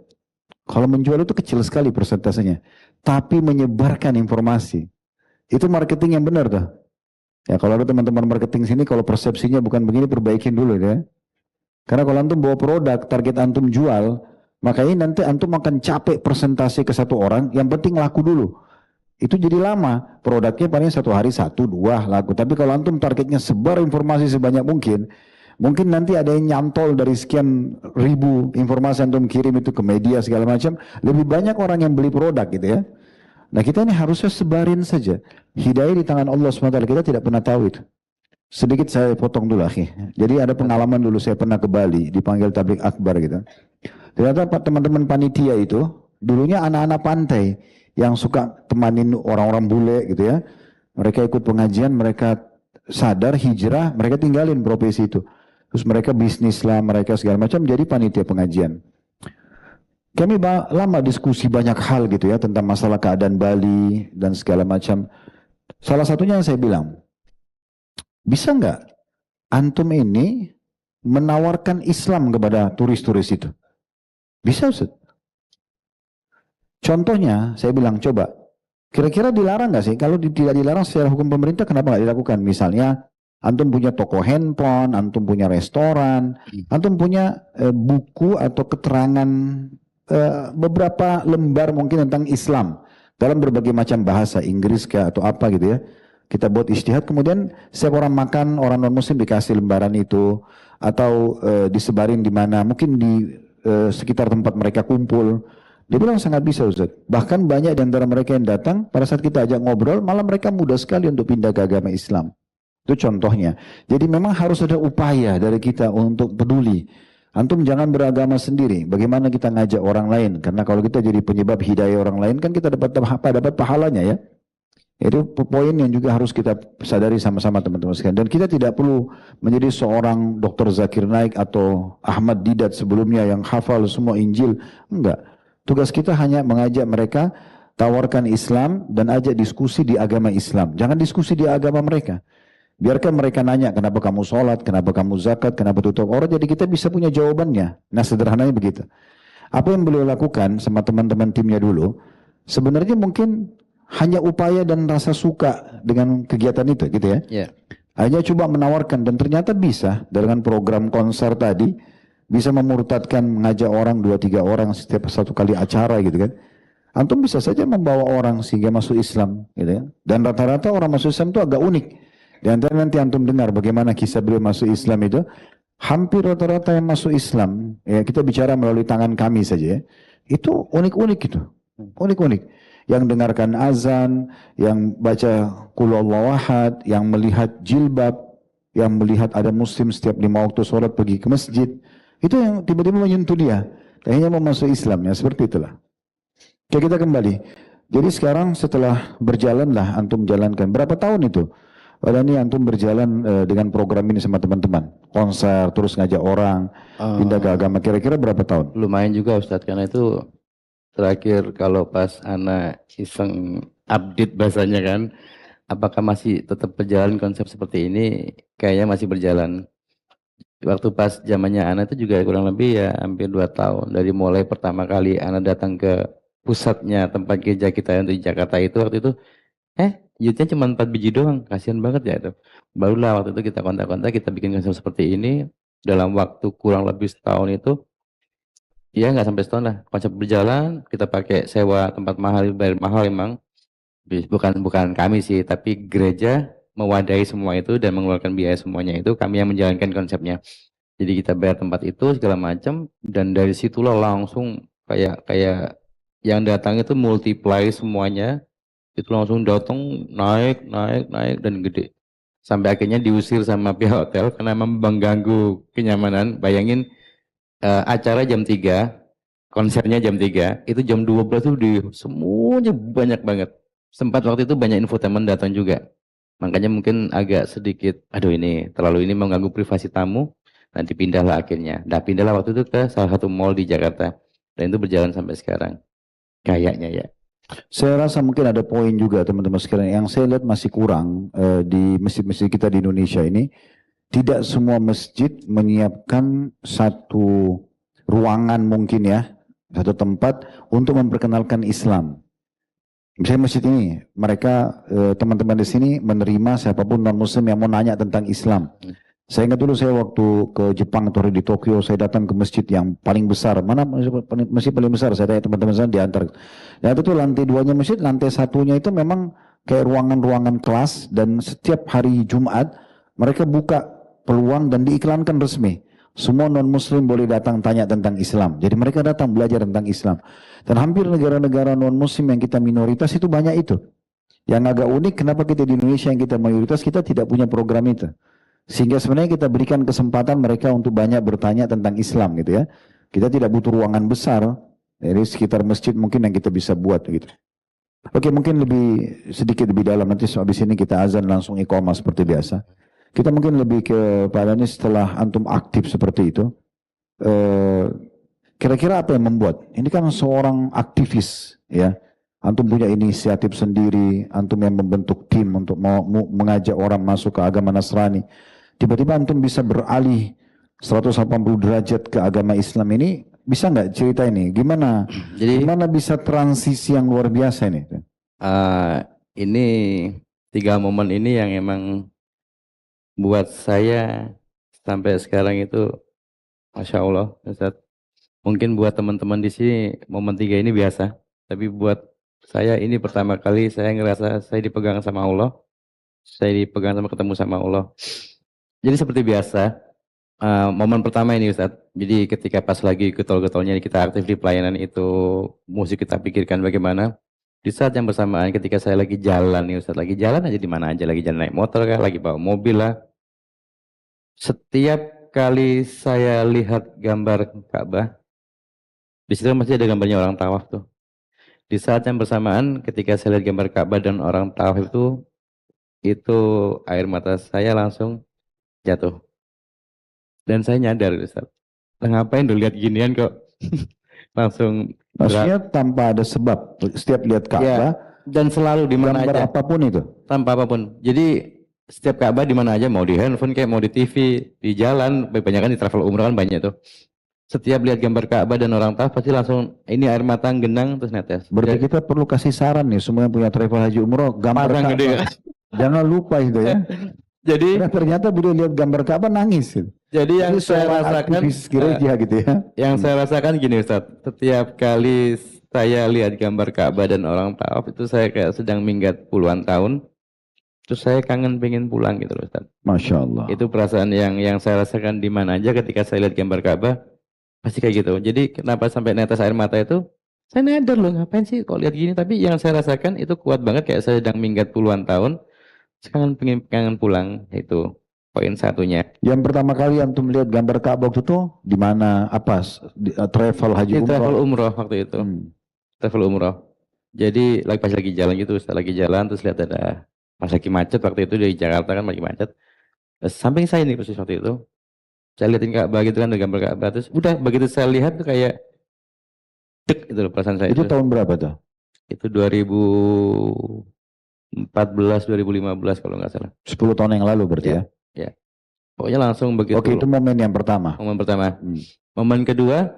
Kalau menjual itu kecil sekali persentasenya, tapi menyebarkan informasi. Itu marketing yang benar tuh. Ya kalau ada teman-teman marketing sini, kalau persepsinya bukan begini, perbaikin dulu ya. Karena kalau antum bawa produk, target antum jual, makanya nanti antum akan capek presentasi ke satu orang, yang penting laku dulu. Itu jadi lama, produknya paling satu hari 1, 2 laku. Tapi kalau antum targetnya sebar informasi sebanyak mungkin nanti ada yang nyantol dari sekian ribu informasi antum kirim itu ke media segala macam, lebih banyak orang yang beli produk gitu ya. Nah kita ini harusnya sebarin saja. Hidayah di tangan Allah SWT, kita tidak pernah tahu itu. Sedikit saya potong dulu akhi. Jadi ada pengalaman dulu saya pernah ke Bali, dipanggil tablik akbar gitu. Ternyata teman-teman panitia itu, dulunya anak-anak pantai yang suka temanin orang-orang bule gitu ya. Mereka ikut pengajian, mereka sadar hijrah, mereka tinggalin profesi itu. Terus mereka bisnis lah, mereka segala macam jadi panitia pengajian. Kami lama diskusi banyak hal gitu ya tentang masalah keadaan Bali dan segala macam. Salah satunya yang saya bilang, bisa nggak antum ini menawarkan Islam kepada turis-turis itu? Bisa Ustaz. Contohnya saya bilang coba, kira-kira dilarang nggak sih? Kalau tidak dilarang secara hukum pemerintah kenapa nggak dilakukan? Misalnya antum punya toko handphone, antum punya restoran, antum punya buku atau keterangan beberapa lembar mungkin tentang Islam dalam berbagai macam bahasa, Inggris kah atau apa gitu ya. Kita buat ijtihad, kemudian setiap orang makan, orang non muslim dikasih lembaran itu atau disebarin di mana, mungkin di sekitar tempat mereka kumpul. Dia bilang sangat bisa Ustaz. Bahkan banyak di antara mereka yang datang pada saat kita ajak ngobrol, malah mereka mudah sekali untuk pindah ke agama Islam. Itu contohnya. Jadi memang harus ada upaya dari kita untuk peduli. Antum jangan beragama sendiri. Bagaimana kita ngajak orang lain? Karena kalau kita jadi penyebab hidayah orang lain, kan kita dapat pahalanya ya. Itu poin yang juga harus kita sadari sama-sama teman-teman sekalian. Dan kita tidak perlu menjadi seorang Dr. Zakir Naik atau Ahmad Didat sebelumnya yang hafal semua Injil. Enggak. Tugas kita hanya mengajak mereka, tawarkan Islam dan ajak diskusi di agama Islam. Jangan diskusi di agama mereka. Biarkan mereka nanya, kenapa kamu sholat, kenapa kamu zakat, kenapa tutup aurat, jadi kita bisa punya jawabannya. Nah sederhananya begitu. Apa yang beliau lakukan sama teman-teman timnya dulu, sebenarnya mungkin hanya upaya dan rasa suka dengan kegiatan itu gitu ya. Yeah. Hanya coba menawarkan dan ternyata bisa dengan program konser tadi, bisa memurtadkan mengajak orang 2-3 orang setiap satu kali acara gitu kan. Antum bisa saja membawa orang sehingga masuk Islam gitu ya. Dan rata-rata orang masuk Islam itu agak unik. Di antara nanti antum dengar bagaimana kisah beliau masuk Islam itu, hampir rata-rata yang masuk Islam, ya kita bicara melalui tangan kami saja ya, itu unik-unik gitu, unik-unik. Yang dengarkan azan, yang baca Qul Huwallahu Ahad, yang melihat jilbab, yang melihat ada muslim setiap 5 waktu sholat pergi ke masjid, itu yang tiba-tiba menyentuh dia. Akhirnya mau masuk Islam, ya seperti itulah. Oke, kita kembali. Jadi sekarang setelah berjalanlah antum jalankan berapa tahun itu? Padahal ini antum berjalan dengan program ini sama teman-teman, konser, terus ngajak orang pindah ke agama. Kira-kira berapa tahun? Lumayan juga Ustadz, karena itu terakhir kalau pas anak iseng update bahasanya kan, apakah masih tetap berjalan konsep seperti ini? Kayaknya masih berjalan. Waktu pas zamannya Ana itu juga kurang lebih ya hampir 2 tahun. Dari mulai pertama kali Ana datang ke pusatnya tempat gereja kita yang di Jakarta itu, waktu itu youthnya cuma 4 biji doang, kasihan banget ya itu. Barulah waktu itu kita kontak-kontak, kita bikin konsep seperti ini dalam waktu kurang lebih setahun itu. Ya nggak sampai setahun lah, konsep berjalan, kita pakai sewa tempat mahal, bayar mahal emang. Bukan kami sih, tapi gereja mewadahi semua itu dan mengeluarkan biaya semuanya, itu kami yang menjalankan konsepnya. Jadi kita bayar tempat itu segala macam, dan dari situlah langsung kayak yang datang itu multiply semuanya, itu langsung datang naik dan gede. Sampai akhirnya diusir sama pihak hotel karena memang mengganggu kenyamanan. Bayangin acara jam 3, konsernya jam 3, itu jam 12 tuh semuanya banyak banget. Sempat waktu itu banyak infotainment datang juga. Makanya mungkin agak sedikit, aduh ini mengganggu privasi tamu, nanti pindahlah akhirnya. Nah pindahlah waktu itu ke salah satu mall di Jakarta. Dan itu berjalan sampai sekarang. Kayaknya ya. Saya rasa mungkin ada poin juga teman-teman sekalian. Yang saya lihat masih kurang di masjid-masjid kita di Indonesia ini. Tidak semua masjid menyiapkan satu ruangan mungkin ya. Satu tempat untuk memperkenalkan Islam. Misalnya masjid ini, mereka teman-teman di sini menerima siapapun non-muslim yang mau nanya tentang Islam. Saya ingat dulu saya waktu ke Jepang atau di Tokyo, saya datang ke masjid yang paling besar. Mana masjid paling besar? Saya tanya teman-teman saya diantar. Dan itu lantai 2-nya masjid, lantai 1-nya itu memang kayak ruangan-ruangan kelas, dan setiap hari Jumat mereka buka peluang dan diiklankan resmi. Semua non-muslim boleh datang tanya tentang Islam. Jadi mereka datang belajar tentang Islam. Dan hampir negara-negara non-muslim yang kita minoritas itu banyak itu. Yang agak unik, kenapa kita di Indonesia yang kita mayoritas, kita tidak punya program itu. Sehingga sebenarnya kita berikan kesempatan mereka untuk banyak bertanya tentang Islam gitu ya. Kita tidak butuh ruangan besar. Jadi sekitar masjid mungkin yang kita bisa buat gitu. Oke, mungkin sedikit lebih dalam. Nanti habis ini kita azan langsung iqamah seperti biasa. Kita mungkin lebih kepada ini setelah antum aktif seperti itu. Kira-kira apa yang membuat? Ini kan seorang aktivis ya. Antum punya inisiatif sendiri, antum yang membentuk tim untuk mau mengajak orang masuk ke agama Nasrani. Tiba-tiba antum bisa beralih 180 derajat ke agama Islam ini, bisa nggak cerita ini? Gimana bisa transisi yang luar biasa ini? Ini 3 momen ini yang emang buat saya sampai sekarang itu, Masya Allah, Ustaz. Mungkin buat teman-teman di sini momen 3 ini biasa, tapi buat saya ini pertama kali saya ngerasa saya dipegang sama Allah, saya dipegang ketemu sama Allah. Jadi seperti biasa, momen pertama ini Ustaz, jadi ketika pas lagi getol-getolnya kita aktif di pelayanan itu, musik kita pikirkan bagaimana. Di saat yang bersamaan ketika saya lagi jalan nih Ustaz, lagi jalan aja di mana aja, lagi jalan naik motor kah, lagi bawa mobil lah. Setiap kali saya lihat gambar Ka'bah, di situ masih ada gambarnya orang tawaf tuh. Di saat yang bersamaan ketika saya lihat gambar Ka'bah dan orang tawaf itu air mata saya langsung jatuh. Dan saya nyadar Ustaz, ngapain dulu lihat ginian kok. Langsung maksudnya tanpa ada sebab, setiap lihat Ka'bah ya, dan selalu di mana aja, apapun itu, tanpa apapun. Jadi setiap Ka'bah di mana aja, mau di handphone kayak mau di TV, di jalan, banyak kan di travel umrah kan banyak tuh. Setiap lihat gambar Ka'bah dan orang tawaf pasti langsung ini air mata genang terus netes. Berarti kita perlu kasih saran nih semua yang punya travel haji umroh, gambar Ka'bah gede. Jangan lupa itu ya. Jadi ternyata beliau lihat gambar Ka'bah nangis. Jadi yang saya rasakan gereja gitu ya. Yang saya rasakan gini Ustaz, setiap kali saya lihat gambar Ka'bah dan orang tawaf itu saya kayak sedang minggat puluhan tahun. Terus saya kangen pengen pulang gitu loh Ustaz. Masya Allah. Itu perasaan yang saya rasakan di mana aja ketika saya lihat gambar Ka'bah. Pasti kayak gitu. Jadi kenapa sampai netes air mata itu, saya nyadar loh ngapain sih kok lihat gini. Tapi yang saya rasakan itu kuat banget, kayak saya sedang minggat puluhan tahun. Sekarang pengen pulang itu. poin satunya. Yang pertama kali antum lihat gambar Ka'bah itu tuh di mana? Apa? Travel haji Ini travel umroh? umroh waktu itu. Hmm. Travel umroh. Jadi pas lagi jalan gitu, Ustaz, lagi jalan terus lihat ada pas lagi macet waktu itu dari Jakarta kan lagi macet. Samping saya nih persis waktu itu. Saya liatin Ka'bah gitu kan, ada gambar Ka'bah terus udah begitu saya lihat tuh kayak dek itu loh perasaan saya Itu tahun berapa tuh? Itu 2014 2015 kalau nggak salah. 10 tahun yang lalu berarti ya? Ya. Pokoknya langsung begitu. Oke, itu momen yang pertama. Momen pertama. Hmm. Momen kedua,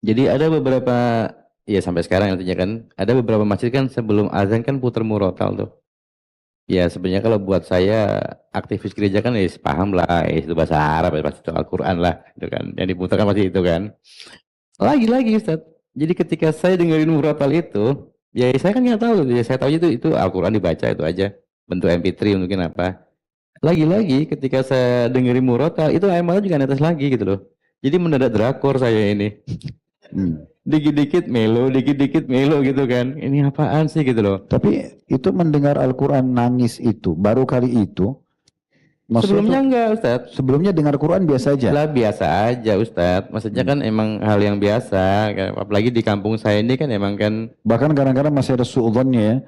jadi ada beberapa, ya sampai sekarang artinya kan, ada beberapa masjid kan sebelum azan kan putar murotal tuh. Ya sebenarnya kalau buat saya aktivis gereja kan ya paham lah, itu bahasa Arab, pasti itu Al-Quran lah, itu kan. Yang diputar kan pasti itu kan. Lagi-lagi Ustaz, jadi ketika saya dengerin murotal itu, ya saya kan nggak tahu, ya saya tahu itu Al-Quran dibaca itu aja, bentuk MP3 mungkin apa. Lagi-lagi ketika saya dengerin murotal itu air mata juga netes lagi gitu loh. Jadi mendadak drakor saya ini. Dikit-dikit melo gitu kan. Ini apaan sih gitu loh. Tapi itu mendengar Al-Quran nangis itu baru kali itu. Sebelumnya enggak Ustaz. Sebelumnya dengar Quran biasa aja. Lah biasa aja Ustaz. Maksudnya kan emang hal yang biasa. Apalagi di kampung saya ini kan emang kan. Bahkan kadang-kadang masih ada suudzonnya ya.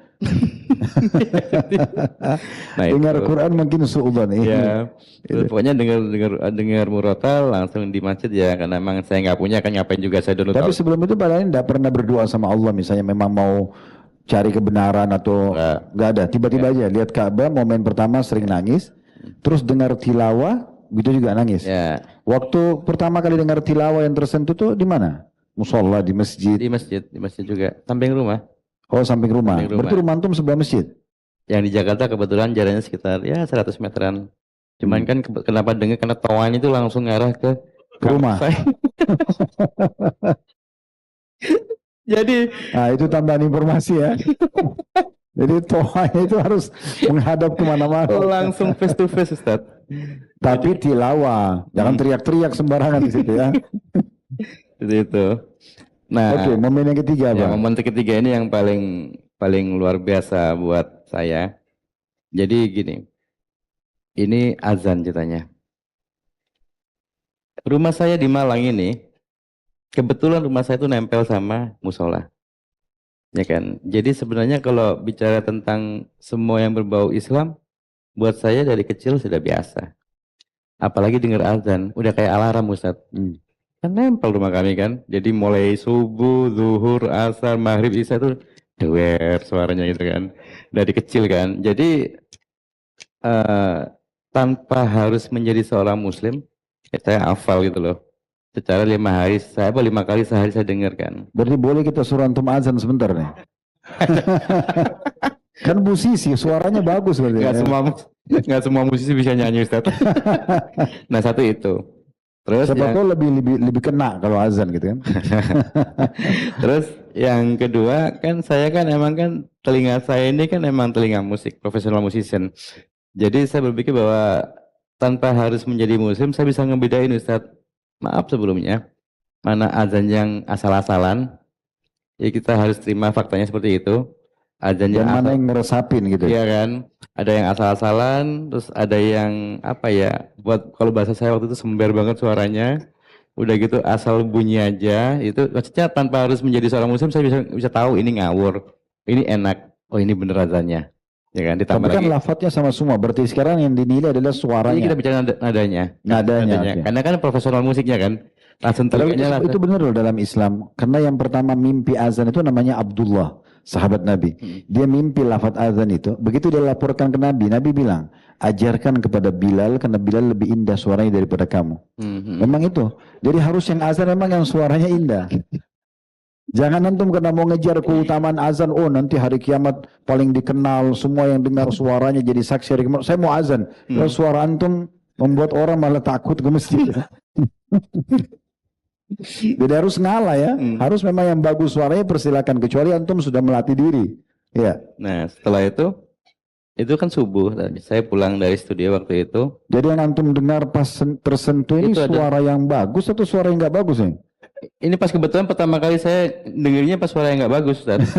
Nah, dengar itu. Quran mungkin suudzon. Ya. Pokoknya dengar murotal langsung di masjid ya. Karena emang saya nggak punya kan ngapain juga saya dulu. Tapi sebelum itu padahal tidak pernah berdoa sama Allah misalnya memang mau cari kebenaran atau nggak ada. Tiba-tiba aja lihat Ka'bah momen pertama sering nangis. Terus dengar tilawah, gitu juga nangis. Ya. Waktu pertama kali dengar tilawah yang tersentuh tuh di mana? Musola, di masjid. Di masjid juga, samping rumah. Oh, samping rumah. Samping rumah. Berarti rumah antum sebelah masjid. Yang di Jakarta kebetulan jaraknya sekitar ya 100 meteran. Cuman kan kenapa dengar karena toanya itu langsung ngarah ke rumah. Jadi, nah itu tambahan informasi ya. Jadi toanya itu harus menghadap kemana-mana. Langsung face to face Ustaz. Tapi tilawah, jangan teriak-teriak sembarangan di situ ya. Itu. Nah, oke, momen yang ketiga apa? Ya, momen ketiga ini yang paling luar biasa buat saya. Jadi gini, ini azan ceritanya. Rumah saya di Malang ini, kebetulan rumah saya itu nempel sama musola. Ya kan, jadi sebenarnya kalau bicara tentang semua yang berbau Islam, buat saya dari kecil sudah biasa. Apalagi dengar azan, udah kayak alarm Ustaz. Kan nempel rumah kami kan, jadi mulai subuh, zuhur, asar, maghrib, isya itu dewer suaranya gitu kan, dari kecil kan. Jadi tanpa harus menjadi seorang Muslim, ya saya hafal gitu loh. Secara 5 kali sehari saya dengarkan. Berarti boleh kita suruh antum azan sebentar nih. Kan musisi suaranya bagus berarti. Nggak semua musisi bisa nyanyi Ustaz. Nah satu itu. Terus siapa tahu lebih kena kalau azan gitu kan. Terus yang kedua kan saya kan emang kan telinga saya ini kan emang telinga musik, profesional musician. Jadi saya berpikir bahwa tanpa harus menjadi muslim saya bisa ngebedain Ustaz. Maaf sebelumnya, mana azan yang asal-asalan, ya kita harus terima faktanya seperti itu. Azan yang mana yang ngeresapin gitu. Iya kan, ada yang asal-asalan, terus ada yang apa ya, buat kalau bahasa saya waktu itu sember banget suaranya, udah gitu asal bunyi aja, itu maksudnya tanpa harus menjadi seorang muslim saya bisa tahu ini ngawur, ini enak, oh ini bener azannya. Ya kan, ditambah tapi kan lagi. lafadznya sama semua. Berarti sekarang yang dinilai adalah suaranya. Ini kita bicara nadanya. Okay. Karena kan profesional musiknya kan. Langsung itu benar loh dalam Islam. Karena yang pertama mimpi azan itu namanya Abdullah, sahabat Nabi. Dia mimpi lafadz azan itu. Begitu dia laporkan ke Nabi, Nabi bilang, ajarkan kepada Bilal karena Bilal lebih indah suaranya daripada kamu. Memang itu. Jadi harus yang azan memang yang suaranya indah. Jangan antum karena mau ngejar keutamaan azan, oh nanti hari kiamat paling dikenal, semua yang dengar suaranya jadi saksi hari kiamat. Saya mau azan, kalau suara antum membuat orang malah takut ke masjid. Jadi harus ngalah ya, harus memang yang bagus suaranya persilakan, kecuali antum sudah melatih diri. Ya. Nah setelah itu kan subuh, saya pulang dari studio waktu itu. Jadi yang antum dengar pas tersentuh ini itu suara yang bagus atau suara yang nggak bagus ya? Ini pas kebetulan pertama kali saya dengernya pas suara yang nggak bagus Ustaz.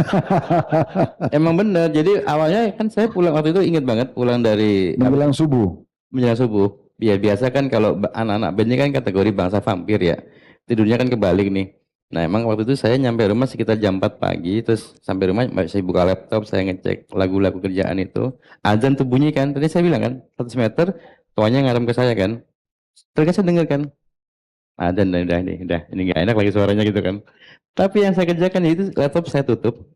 Emang bener, jadi awalnya kan saya pulang waktu itu inget banget pulang dari menjelang subuh. menjelang subuh. Ya biasa kan kalau anak-anak bandnya kan kategori bangsa vampir ya. Tidurnya kan kebalik nih. Nah emang waktu itu saya nyampe rumah sekitar jam 4 pagi. Terus sampai rumah saya buka laptop, saya ngecek lagu-lagu kerjaan itu. Azan tuh bunyi kan. Tadi saya bilang kan 100 meter, tuanya ngarem ke saya kan. Terus kan saya denger kan. Azan udah ini nggak enak lagi suaranya gitu kan. Tapi yang saya kerjakan itu laptop saya tutup.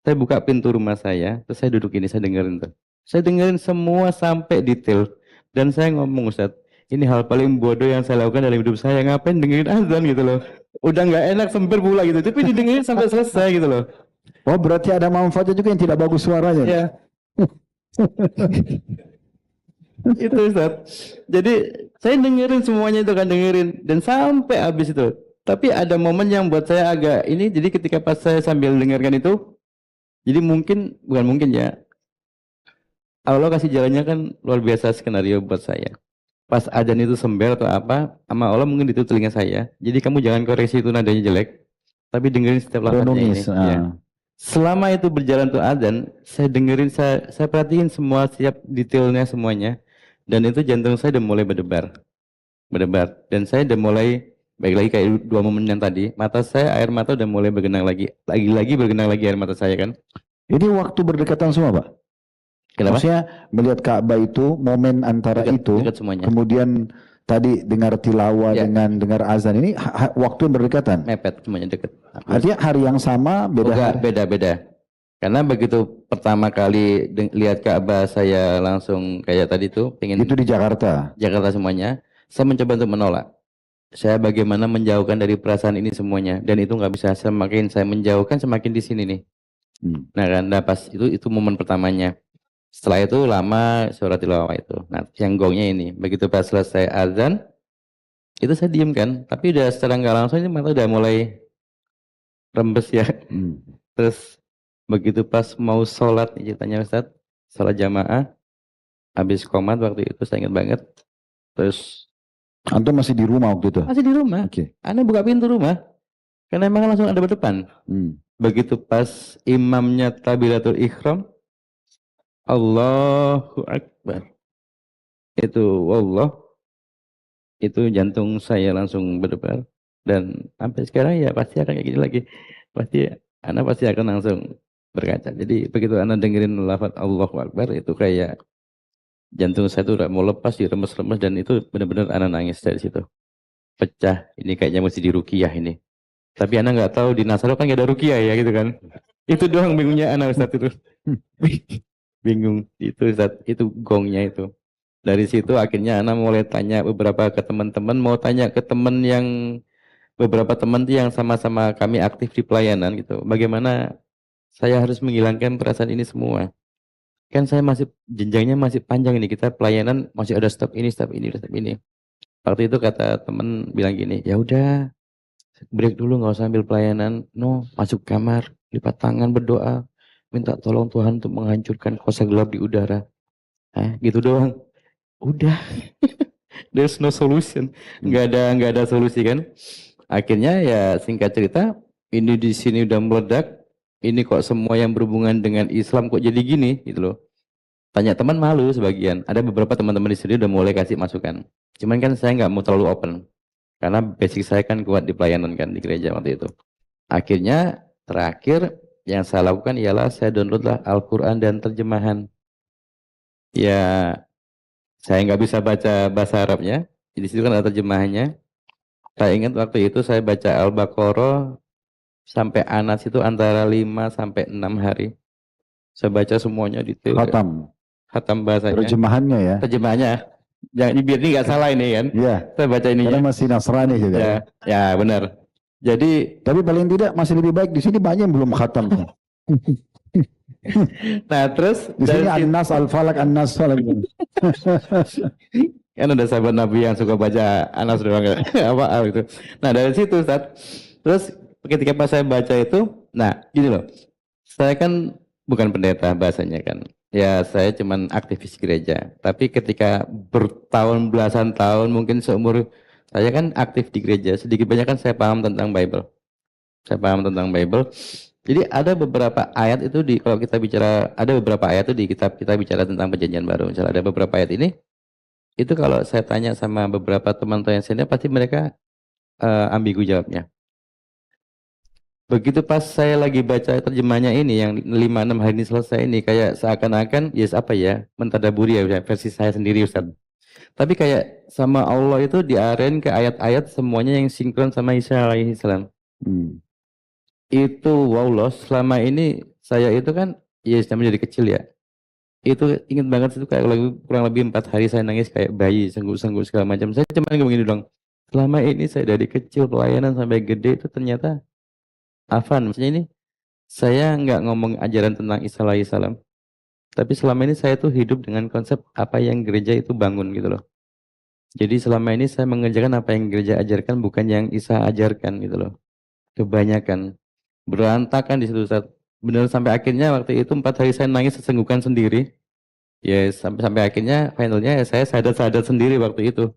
Saya buka pintu rumah saya. Terus saya duduk ini, saya dengerin tuh. Saya dengerin semua sampai detail. Dan saya ngomong, Ustadz, ini hal paling bodoh yang saya lakukan dalam hidup saya. Ngapain dengerin azan gitu loh. Udah nggak enak sempir pula gitu. Tapi didengerin sampai selesai gitu loh. Oh berarti ada manfaatnya juga yang tidak bagus suaranya. Ya. Itu Ustadz. Jadi saya dengerin semuanya itu kan, dengerin. Dan sampai habis itu. Tapi ada momen yang buat saya agak ini. Jadi ketika pas saya sambil dengarkan itu. Jadi bukan mungkin ya. Allah kasih jalannya kan luar biasa skenario buat saya. Pas adzan itu sembel atau apa, sama Allah mungkin itu telinga saya. Jadi kamu jangan koreksi itu nadanya jelek, tapi dengerin setiap lafaznya ini. Ya. Selama itu berjalan tuh adzan, saya dengerin, saya perhatiin semua setiap detailnya semuanya. Dan itu jantung saya udah mulai berdebar. Dan saya udah mulai, baik lagi kayak 2 momen yang tadi, mata saya air mata udah mulai bergenang lagi. Lagi bergenang lagi air mata saya kan. Ini waktu berdekatan semua Pak? Kenapa? Maksudnya melihat Ka'bah itu, momen antara dekat semuanya. Kemudian tadi dengar tilawah dengan dengar azan, ini waktu yang berdekatan? Mepet, semuanya dekat. Artinya hari yang sama, beda hari? Beda. Karena begitu pertama kali lihat Ka'bah, saya langsung kayak tadi tuh pengen. Itu di Jakarta? Jakarta semuanya. Saya mencoba untuk menolak. Saya bagaimana menjauhkan dari perasaan ini semuanya. Dan itu nggak bisa, semakin saya menjauhkan semakin di sini nih. Nah kan, pas itu momen pertamanya. Setelah itu lama suara tilawah itu. Nah yang gongnya ini, begitu pas selesai azan, itu saya diem kan. Tapi udah secara nggak langsung ini mata udah mulai rembes ya. Terus begitu pas mau sholat, ceritanya Ustadz, sholat jamaah, habis qomat waktu itu saya ingat banget. Terus Antum masih di rumah waktu itu? Masih di rumah. Anda buka pintu rumah, karena emang langsung ada berdepan. Begitu pas imamnya takbiratul ihram, Allahu Akbar. Itu wallah, itu jantung saya langsung berdebar. Dan sampai sekarang ya pasti akan kayak gini lagi. Anda pasti akan langsung berkaca. Jadi begitu Anda dengerin lafaz Allahu Akbar, itu kayak jantung saya tuh udah mau lepas, diremes-remes, dan itu benar-benar Anda nangis dari situ. Pecah, ini kayaknya mesti diruqyah ini. Tapi Anda nggak tahu di Nasrani kan nggak ada ruqyah ya gitu kan. Itu doang bingungnya Anda Ustaz itu. Bingung itu Ustaz, itu gongnya itu. Dari situ akhirnya Anda mulai tanya beberapa ke teman-teman, mau tanya ke teman yang beberapa teman yang sama-sama kami aktif di pelayanan gitu. Bagaimana saya harus menghilangkan perasaan ini semua? Kan saya masih jenjangnya masih panjang ini, kita pelayanan masih ada step ini. Waktu itu kata teman bilang gini, ya udah break dulu, nggak usah ambil pelayanan, masuk kamar, lipat tangan, berdoa, minta tolong Tuhan untuk menghancurkan kuasa gelap di udara. Gitu doang. Udah. There's no solution. Nggak ada solusi kan. Akhirnya ya singkat cerita, ini di sini udah meledak. Ini kok semua yang berhubungan dengan Islam kok jadi gini gitu loh. Tanya teman malu sebagian. Ada beberapa teman-teman di sini udah mulai kasih masukan. Cuman kan saya nggak mau terlalu open. Karena basic saya kan kuat di pelayanan kan di gereja waktu itu. Akhirnya terakhir yang saya lakukan ialah saya downloadlah Al-Quran dan terjemahan. Ya saya nggak bisa baca bahasa Arabnya. Di situ kan ada terjemahannya. Saya ingat waktu itu saya baca Al-Baqarah sampai Anas itu antara 5 sampai 6 hari. Saya baca semuanya detail. Khatam bahasanya. Terjemahannya ya. Terjemahannya. Jangan biar ini nggak salah ini kan. Iya. Saya baca ini. Karena masih Nasrani juga. Ya benar. Jadi tapi paling tidak masih lebih baik di sini banyak yang belum khatam. Nah terus di sini An-Nas Al-Falaq An-Nas Falaq. Kan ada sahabat Nabi yang suka baca Anas doang apa itu. Nah dari situ Ustaz. Terus ketika pas saya baca itu, nah gini loh. Saya kan bukan pendeta bahasanya kan. Ya saya cuman aktivis gereja. Tapi ketika bertahun belasan tahun mungkin seumur saya kan aktif di gereja. Sedikit banyak kan saya paham tentang Bible. Jadi ada beberapa ayat itu kalau kita bicara, ada beberapa ayat itu di kitab kita bicara tentang perjanjian baru. Misalnya ada beberapa ayat ini Itu kalau saya tanya sama beberapa teman-teman yang senior, pasti mereka ambigu jawabnya. Begitu pas saya lagi baca terjemahnya ini, yang 5-6 hari ini selesai ini, kayak seakan-akan, yes apa ya, mentadaburi ya, versi saya sendiri Ustaz. Tapi kayak sama Allah itu diaren ke ayat-ayat semuanya yang sinkron sama Isa alaihi salam. Itu wow loh, selama ini saya itu kan, ya namanya dari kecil ya. Itu inget banget itu kayak kurang lebih 4 hari saya nangis kayak bayi, sengguk-sengguk segala macam. Saya cuma ngomong gini dong, selama ini saya dari kecil pelayanan sampai gede itu ternyata Afan, maksudnya ini saya nggak ngomong ajaran tentang Isa alaihi salam. Tapi selama ini saya tuh hidup dengan konsep apa yang gereja itu bangun gitu loh. Jadi selama ini saya mengerjakan apa yang gereja ajarkan, bukan yang Isa ajarkan gitu loh. Kebanyakan berantakan di situ saat benar sampai akhirnya waktu itu 4 hari saya nangis sesenggukan sendiri. Ya sampai akhirnya finalnya ya saya sadar sendiri waktu itu.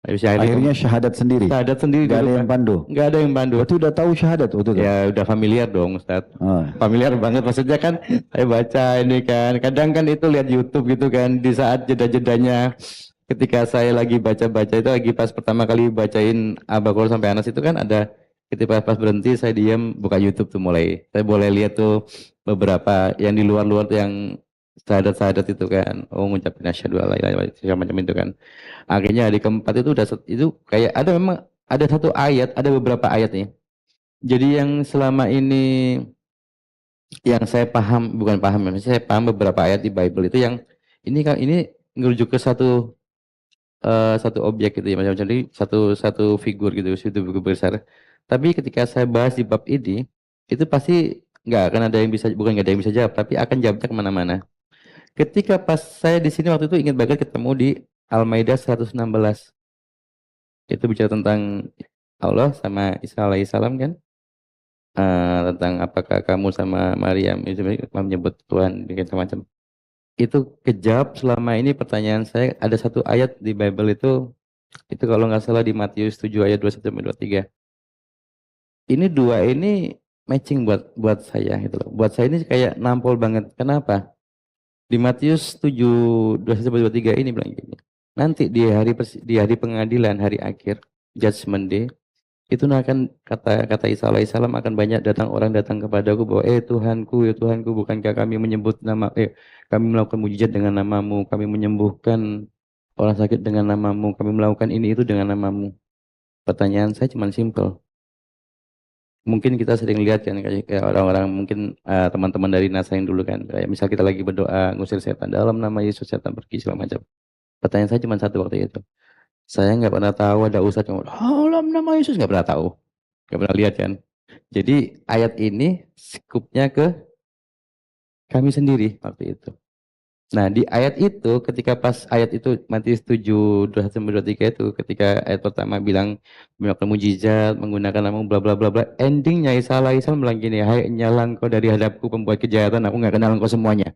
Akhirnya syahadat sendiri. Syahadat sendiri. Gak ada yang pandu. Gak ada yang pandu. Berarti udah tahu syahadat waktu itu? Ya udah familiar dong Ustaz. Familiar banget, maksudnya kan saya baca ini kan. Kadang kan itu lihat YouTube gitu kan, di saat jeda-jedanya ketika saya lagi baca-baca itu, lagi pas pertama kali bacain Al-Baqarah sampai Anas itu kan ada, ketika pas berhenti saya diam buka YouTube tuh mulai. Saya boleh lihat tuh beberapa yang di luar-luar tuh yang syahadat-syahadat itu kan. Oh ngucapin asyhadu alla ilaha illallah segala macam itu kan. Akhirnya hari keempat itu udah itu kayak ada memang ada satu ayat, ada beberapa ayat nih. Jadi yang selama ini yang saya paham, bukan paham, saya paham beberapa ayat di Bible itu yang ini ngerujuk ke satu satu objek gitu ya, macam jadi satu figur gitu, satu figur besar. Tapi ketika saya bahas di bab ini, itu pasti nggak akan ada yang bisa, bukan nggak ada yang bisa jawab, tapi akan jawabnya kemana-mana. Ketika pas saya di sini waktu itu ingat banget ketemu di Al-Maidah 116. Itu bicara tentang Allah sama Isa alaihissalam kan. Tentang apakah kamu sama Maryam itu menyebut Tuhan bikin macam. Itu kejawab selama ini pertanyaan saya. Ada satu ayat di Bible itu kalau nggak salah di Matius 7 ayat 21-23. Ini dua ini matching buat saya gitu loh. Buat saya ini kayak nampol banget. Kenapa? Di Matius 7 21-23 ini bilang gini. Nanti di hari pengadilan, hari akhir, judgment day, itu akan kata Isa alaihissalam akan banyak orang datang kepadaku bahwa Tuhanku, ya Tuhanku, bukankah kami menyebut nama kami melakukan mujizat dengan namamu, kami menyembuhkan orang sakit dengan namamu, kami melakukan ini itu dengan namamu. Pertanyaan saya cuma simple. Mungkin kita sering lihat kan kayak orang-orang, mungkin teman-teman dari Nasain dulu kan, kayak misal kita lagi berdoa ngusir setan dalam nama Yesus, setan pergi segala macam. Pertanyaan saya cuma satu waktu itu. Saya nggak pernah tahu ada ustadz yang dalam nama Yesus, nggak pernah tahu, nggak pernah lihat kan. Jadi ayat ini skupnya ke kami sendiri waktu itu. Nah di ayat itu, ketika pas ayat itu Matius 7 21-23 itu, ketika ayat pertama bilang melakukan mujizat menggunakan nama bla bla bla bla, endingnya Isa alaihissalam bilang gini, hai nyala engkau dari hadapku pembuat kejahatan, aku nggak kenal engkau semuanya.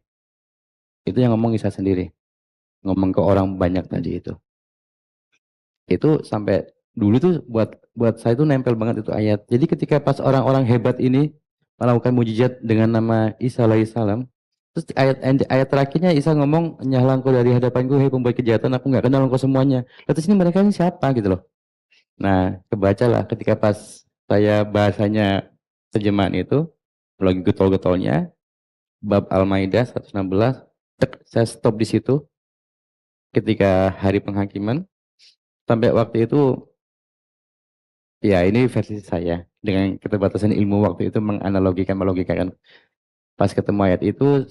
Itu yang ngomong Isa sendiri, ngomong ke orang banyak tadi itu. Itu sampai dulu tuh buat saya tuh nempel banget itu ayat. Jadi ketika pas orang-orang hebat ini melakukan mujizat dengan nama Isa alaihissalam, terus ayat terakhirnya Isa ngomong, nyala engkau dari hadapanku, hei pembuat kejahatan, aku nggak kenal engkau semuanya. Lalu sini mereka ini siapa gitu loh. Nah kebacalah ketika pas saya bahasanya terjemahan itu lagi getol-getolnya bab Al-Maidah 116, saya stop di situ ketika hari penghakiman. Sampai waktu itu, ya ini versi saya, dengan keterbatasan ilmu waktu itu melogikakan. Pas ketemu ayat itu,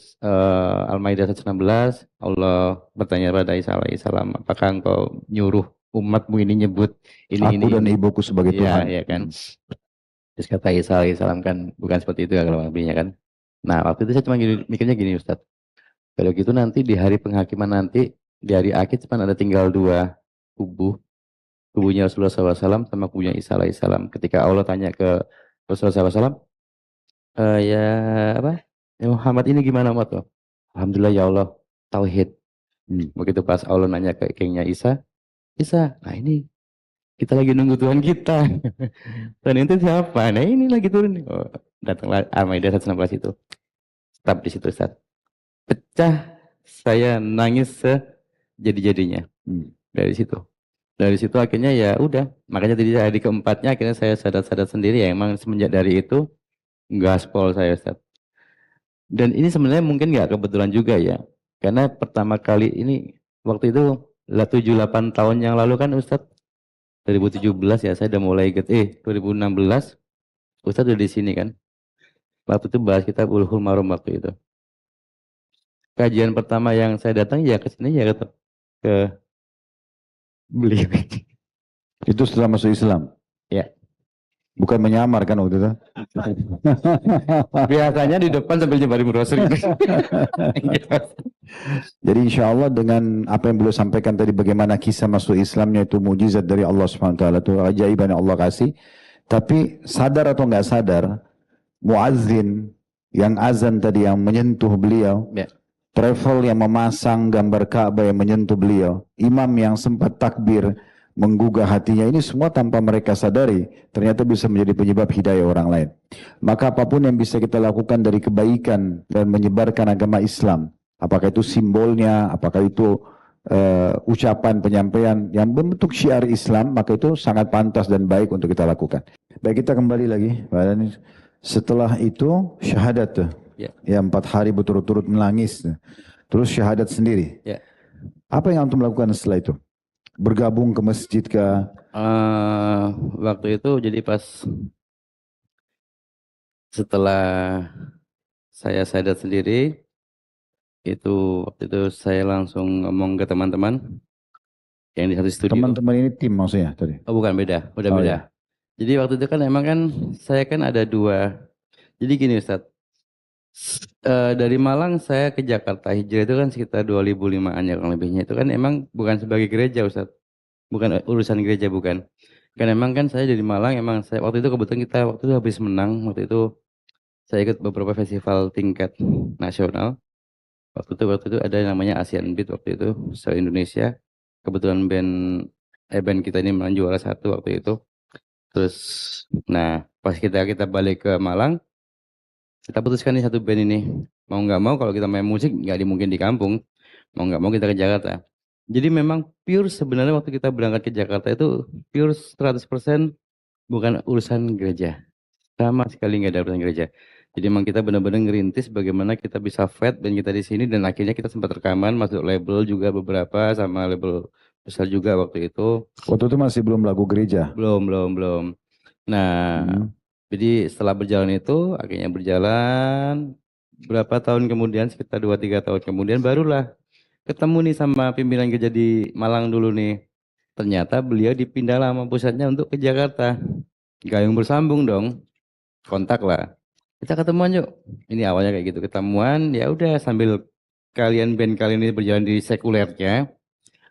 Al-Maidah 116, Allah bertanya pada Isa alaihissalam, apakah engkau nyuruh umatmu ini nyebut ini dan ibuku sebagai Tuhan. Ya kan. Terus kata Isa alaihissalam kan, bukan seperti itu kalau nabinya kan. Nah waktu itu saya cuma mikirnya gini Ustadz, kalau gitu nanti di hari penghakiman nanti, di hari akhir cuma ada tinggal 2 kubunya Rasulullah SAW sama kubunya Isa alaihissalam. Ketika Allah tanya ke Rasulullah SAW, ya apa? Ya Muhammad ini gimana umat lo? Alhamdulillah ya Allah, tauhid. Begitu pas Allah nanya ke kengnya Isa, nah ini kita lagi nunggu Tuhan kita. Tuhan itu siapa? Nah ini lagi turun. Oh, datanglah Al-Maidah 116 itu. Stop di situ Ustaz. Pecah, saya nangis sejadi-jadinya. dari situ. Dari situ akhirnya ya udah, makanya tadi hari keempatnya akhirnya saya sadar sendiri ya emang semenjak dari itu gaspol saya Ustaz. Dan ini sebenarnya mungkin nggak kebetulan juga ya, karena pertama kali ini waktu itu lah 7-8 tahun yang lalu kan Ustaz, 2017 ya saya udah mulai 2016 Ustaz udah di sini kan. Waktu itu bahas kita Bulughul Maram waktu itu. Kajian pertama yang saya datang ya ke sini ya ke beliau. Itu setelah masuk Islam. Ya. Bukan menyamar kan waktu itu. Biasanya di depan sambil nyebarin brosur. Jadi insya Allah dengan apa yang beliau sampaikan tadi bagaimana kisah masuk Islamnya itu mujizat dari Allah Subhanahu Wa Taala, itu ajaiban yang Allah kasih. Tapi sadar atau nggak sadar, muazzin yang azan tadi yang menyentuh beliau, Ya. travel yang memasang gambar Ka'bah yang menyentuh beliau, imam yang sempat takbir menggugah hatinya, ini semua tanpa mereka sadari ternyata bisa menjadi penyebab hidayah orang lain. Maka apapun yang bisa kita lakukan dari kebaikan dan menyebarkan agama Islam, apakah itu simbolnya, apakah itu ucapan penyampaian yang membentuk syiar Islam, maka itu sangat pantas dan baik untuk kita lakukan. Baik, kita kembali lagi. Setelah itu syahadat, ya 4 hari berturut-turut menangis, terus syahadat sendiri. Ya. Apa yang antum lakukan setelah itu? Bergabung ke masjid kah? Waktu itu jadi pas setelah saya sadar sendiri, itu waktu itu saya langsung ngomong ke teman-teman yang di satu studio. Teman-teman ini tim maksudnya tadi? Oh bukan, beda, udah beda. Ya. Jadi waktu itu kan emang kan saya kan ada 2. Jadi gini Ustadz, dari Malang saya ke Jakarta hijrah itu kan sekitar 2005-an ya kurang lebihnya. Itu kan emang bukan sebagai gereja Ustadz, bukan urusan gereja, bukan. Kan emang kan saya dari Malang, emang saya waktu itu kebetulan kita waktu itu habis menang, waktu itu saya ikut beberapa festival tingkat nasional. Waktu itu ada yang namanya Asian Beat waktu itu se-Indonesia. Kebetulan band kita ini menang juara 1 waktu itu. Terus nah pas kita balik ke Malang, kita putuskan nih satu band ini, mau nggak mau kalau kita main musik nggak mungkin di kampung, mau nggak mau kita ke Jakarta. Jadi memang pure sebenarnya waktu kita berangkat ke Jakarta itu pure 100% bukan urusan gereja, sama sekali nggak ada urusan gereja. Jadi memang kita benar-benar ngerintis bagaimana kita bisa fight band kita di sini, dan akhirnya kita sempat rekaman masuk label juga beberapa, sama label besar juga waktu itu. Waktu itu masih belum lagu gereja? Belum. Nah, jadi setelah berjalan itu, akhirnya berjalan berapa tahun kemudian, sekitar 2-3 tahun kemudian barulah ketemu nih sama pimpinan gereja di Malang dulu nih. Ternyata beliau dipindah lama pusatnya untuk ke Jakarta. Gayung bersambung dong, kontak lah. Kita ketemuan yuk. Ini awalnya kayak gitu, ketemuan ya udah sambil band kalian ini berjalan di sekulernya.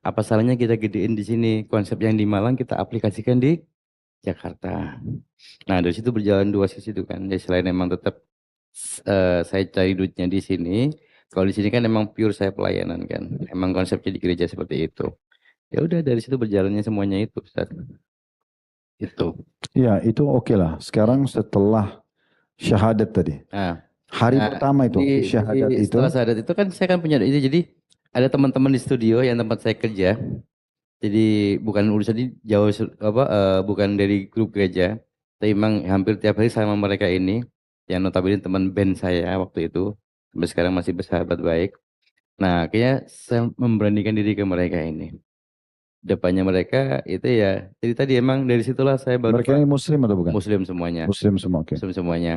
Apa salahnya kita gedein di sini, konsep yang di Malang kita aplikasikan di Jakarta. Nah dari situ berjalan 2 sisi itu kan. Jadi selain emang tetap saya cari duitnya di sini, kalau di sini kan emang pure saya pelayanan kan. Emang konsepnya di gereja seperti itu. Ya udah dari situ berjalannya semuanya itu Ustaz. Itu. Ya itu oke lah. Sekarang setelah syahadat tadi. Nah, hari pertama itu syahadat itu. Setelah syahadat itu kan saya kan punya ide, jadi ada teman-teman di studio yang tempat saya kerja. Jadi bukan urusan ini jauh bukan dari grup gereja, tapi memang hampir tiap hari sama mereka ini yang notabene teman band saya waktu itu, sampai sekarang masih bersahabat baik. Nah, akhirnya saya memberanikan diri ke mereka ini. Depannya mereka itu ya, jadi tadi emang dari situlah saya baru. Mereka ini muslim atau bukan? Muslim semuanya. Muslim semua, oke. Muslim semuanya.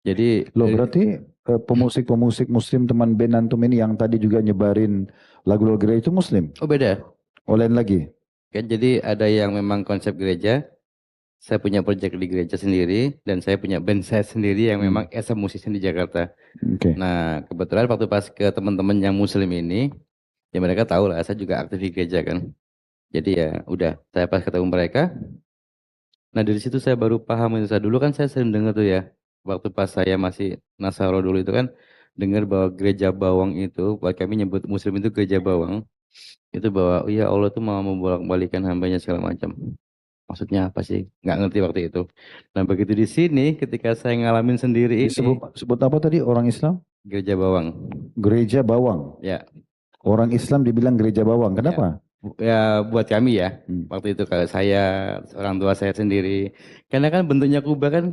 Jadi loh berarti pemusik-pemusik muslim teman band antum ini yang tadi juga nyebarin lagu-lagu gereja itu muslim? Oh beda. Oh lain lagi? Kan jadi ada yang memang konsep gereja, saya punya proyek di gereja sendiri, dan saya punya band saya sendiri yang memang as a musician di Jakarta. Okay. Nah kebetulan waktu pas ke teman-teman yang muslim ini, ya mereka tahu lah saya juga aktif di gereja kan. Jadi ya udah, saya pas ketemu mereka, nah dari situ saya baru paham itu. Saya dulu kan saya sering dengar tuh ya, waktu pas saya masih Nasaro dulu itu kan, dengar bahwa gereja bawang itu, buat kami nyebut muslim itu gereja bawang, itu bahwa ya Allah tuh mau membolak-balikan hambanya segala macam. Maksudnya apa sih? Nggak ngerti waktu itu. Nah begitu di sini, ketika saya ngalamin sendiri ini. Sebut apa tadi orang Islam? Gereja bawang. Gereja bawang? Ya. Orang Islam dibilang gereja bawang, kenapa? Ya buat kami ya, Hmm. waktu itu kalau saya, orang tua saya sendiri. Karena kan bentuknya kubah kan,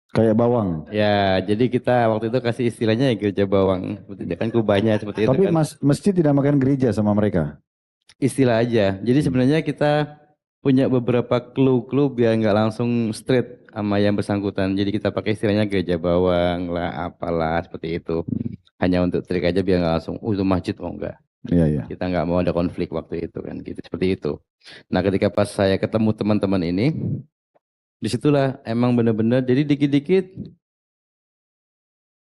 Kayak bawang. ya jadi kita waktu itu kasih istilahnya ya gereja bawang. Seperti itu kan kubahnya seperti itu Tapi kan. masjid dinamakan gereja sama mereka. Istilah aja. Jadi Hmm. sebenarnya kita punya beberapa clue-clue biar nggak langsung straight sama yang bersangkutan. Jadi kita pakai istilahnya gereja bawang lah, apalah seperti itu. Hanya untuk trik aja biar nggak langsung, itu masjid, oh enggak. Iya, iya. Kita nggak mau ada konflik waktu itu kan, gitu seperti itu. Nah ketika pas saya ketemu teman-teman ini, disitulah emang benar-benar. Jadi dikit-dikit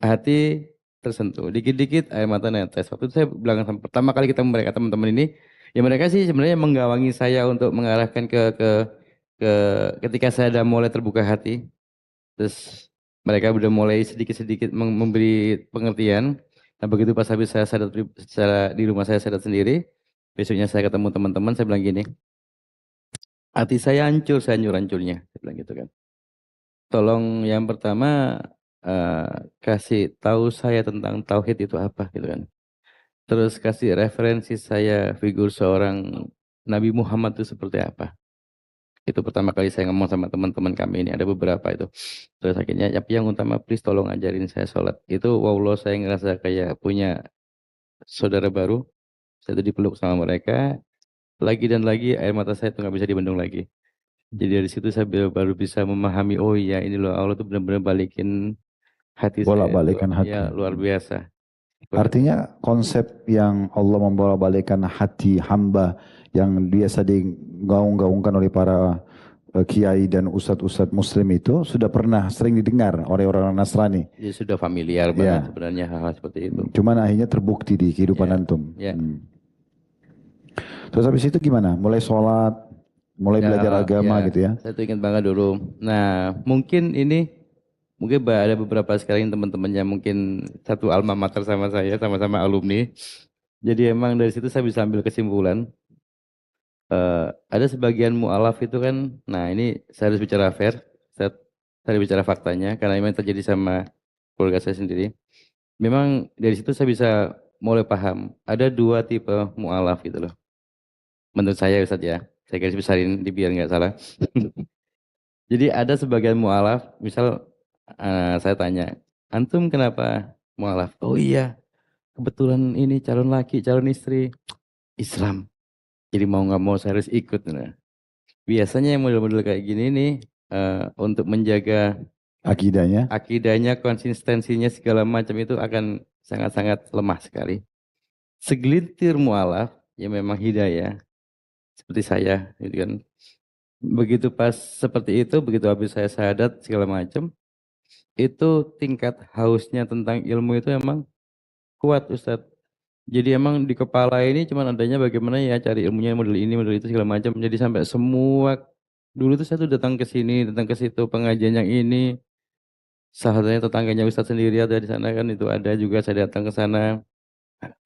hati tersentuh, dikit-dikit air mata netes. Waktu itu saya bilang pertama kali ketemu mereka teman-teman ini, ya mereka sih sebenarnya menggawangi saya untuk mengarahkan ke ketika saya udah mulai terbuka hati, terus mereka udah mulai sedikit-sedikit memberi pengertian. Nah begitu pas habis saya sadar secara di rumah saya sadar sendiri, besoknya saya ketemu teman-teman, saya bilang gini, hati saya hancur, saya hancur-hancurnya, saya bilang gitu kan. Tolong yang pertama kasih tahu saya tentang tauhid itu apa gitu kan. Terus kasih referensi saya figur seorang Nabi Muhammad itu seperti apa. Itu pertama kali saya ngomong sama teman-teman kami ini, ada beberapa itu. Terus akhirnya tapi yang utama please tolong ajarin saya sholat. Itu wallah saya ngerasa kayak punya saudara baru. Saya tuh dipeluk sama mereka. Lagi dan lagi air mata saya tuh nggak bisa dibendung lagi. Jadi dari situ saya baru bisa memahami, oh iya ini loh Allah tuh benar-benar balikin hati saya itu Bolak-balikan ya hati. luar biasa. Artinya konsep yang Allah membolak-balikan hati hamba yang biasa digaung-gaungkan oleh para kiai dan ustadz-ustadz muslim itu sudah pernah sering didengar oleh orang Nasrani. Jadi sudah familiar banget Ya, sebenarnya hal-hal seperti itu. cuman akhirnya terbukti di kehidupan Ya, antum. ya. Terus habis itu gimana? Mulai sholat, mulai Ya, belajar agama ya, gitu ya? saya tuh ingat banget dulu. Nah, mungkin ada beberapa sekarang teman-temannya mungkin satu alma mater sama saya, sama-sama alumni. Jadi emang dari situ saya bisa ambil kesimpulan. Ada sebagian mu'alaf itu kan, nah ini saya harus bicara fair, saya harus bicara faktanya, karena memang terjadi sama keluarga saya sendiri. Memang dari situ saya bisa mulai paham, ada dua tipe mu'alaf gitu loh. Menurut saya Ustadz ya, saya garis besarin di biar nggak salah. Jadi ada sebagian mu'alaf, misal saya tanya, antum kenapa mu'alaf? Oh iya, kebetulan ini calon laki, calon istri, Islam. Jadi mau nggak mau saya harus ikut. Nah, biasanya yang model-model kayak gini nih, untuk menjaga Akidahnya? akidahnya, konsistensinya segala macam itu akan sangat-sangat lemah sekali. Segelintir mu'alaf, ya memang hidayah, seperti saya, gitu kan. Begitu pas seperti itu, begitu habis saya syahadat segala macam, itu tingkat hausnya tentang ilmu itu emang kuat Ustadz. Jadi emang di kepala ini cuman adanya bagaimana ya cari ilmunya model ini, model itu segala macam. Jadi sampai semua dulu tuh saya tuh datang ke sini, datang ke situ pengajian yang ini. Sahabatnya tetangganya Ustadz sendiri ada di sana kan itu ada juga saya datang ke sana.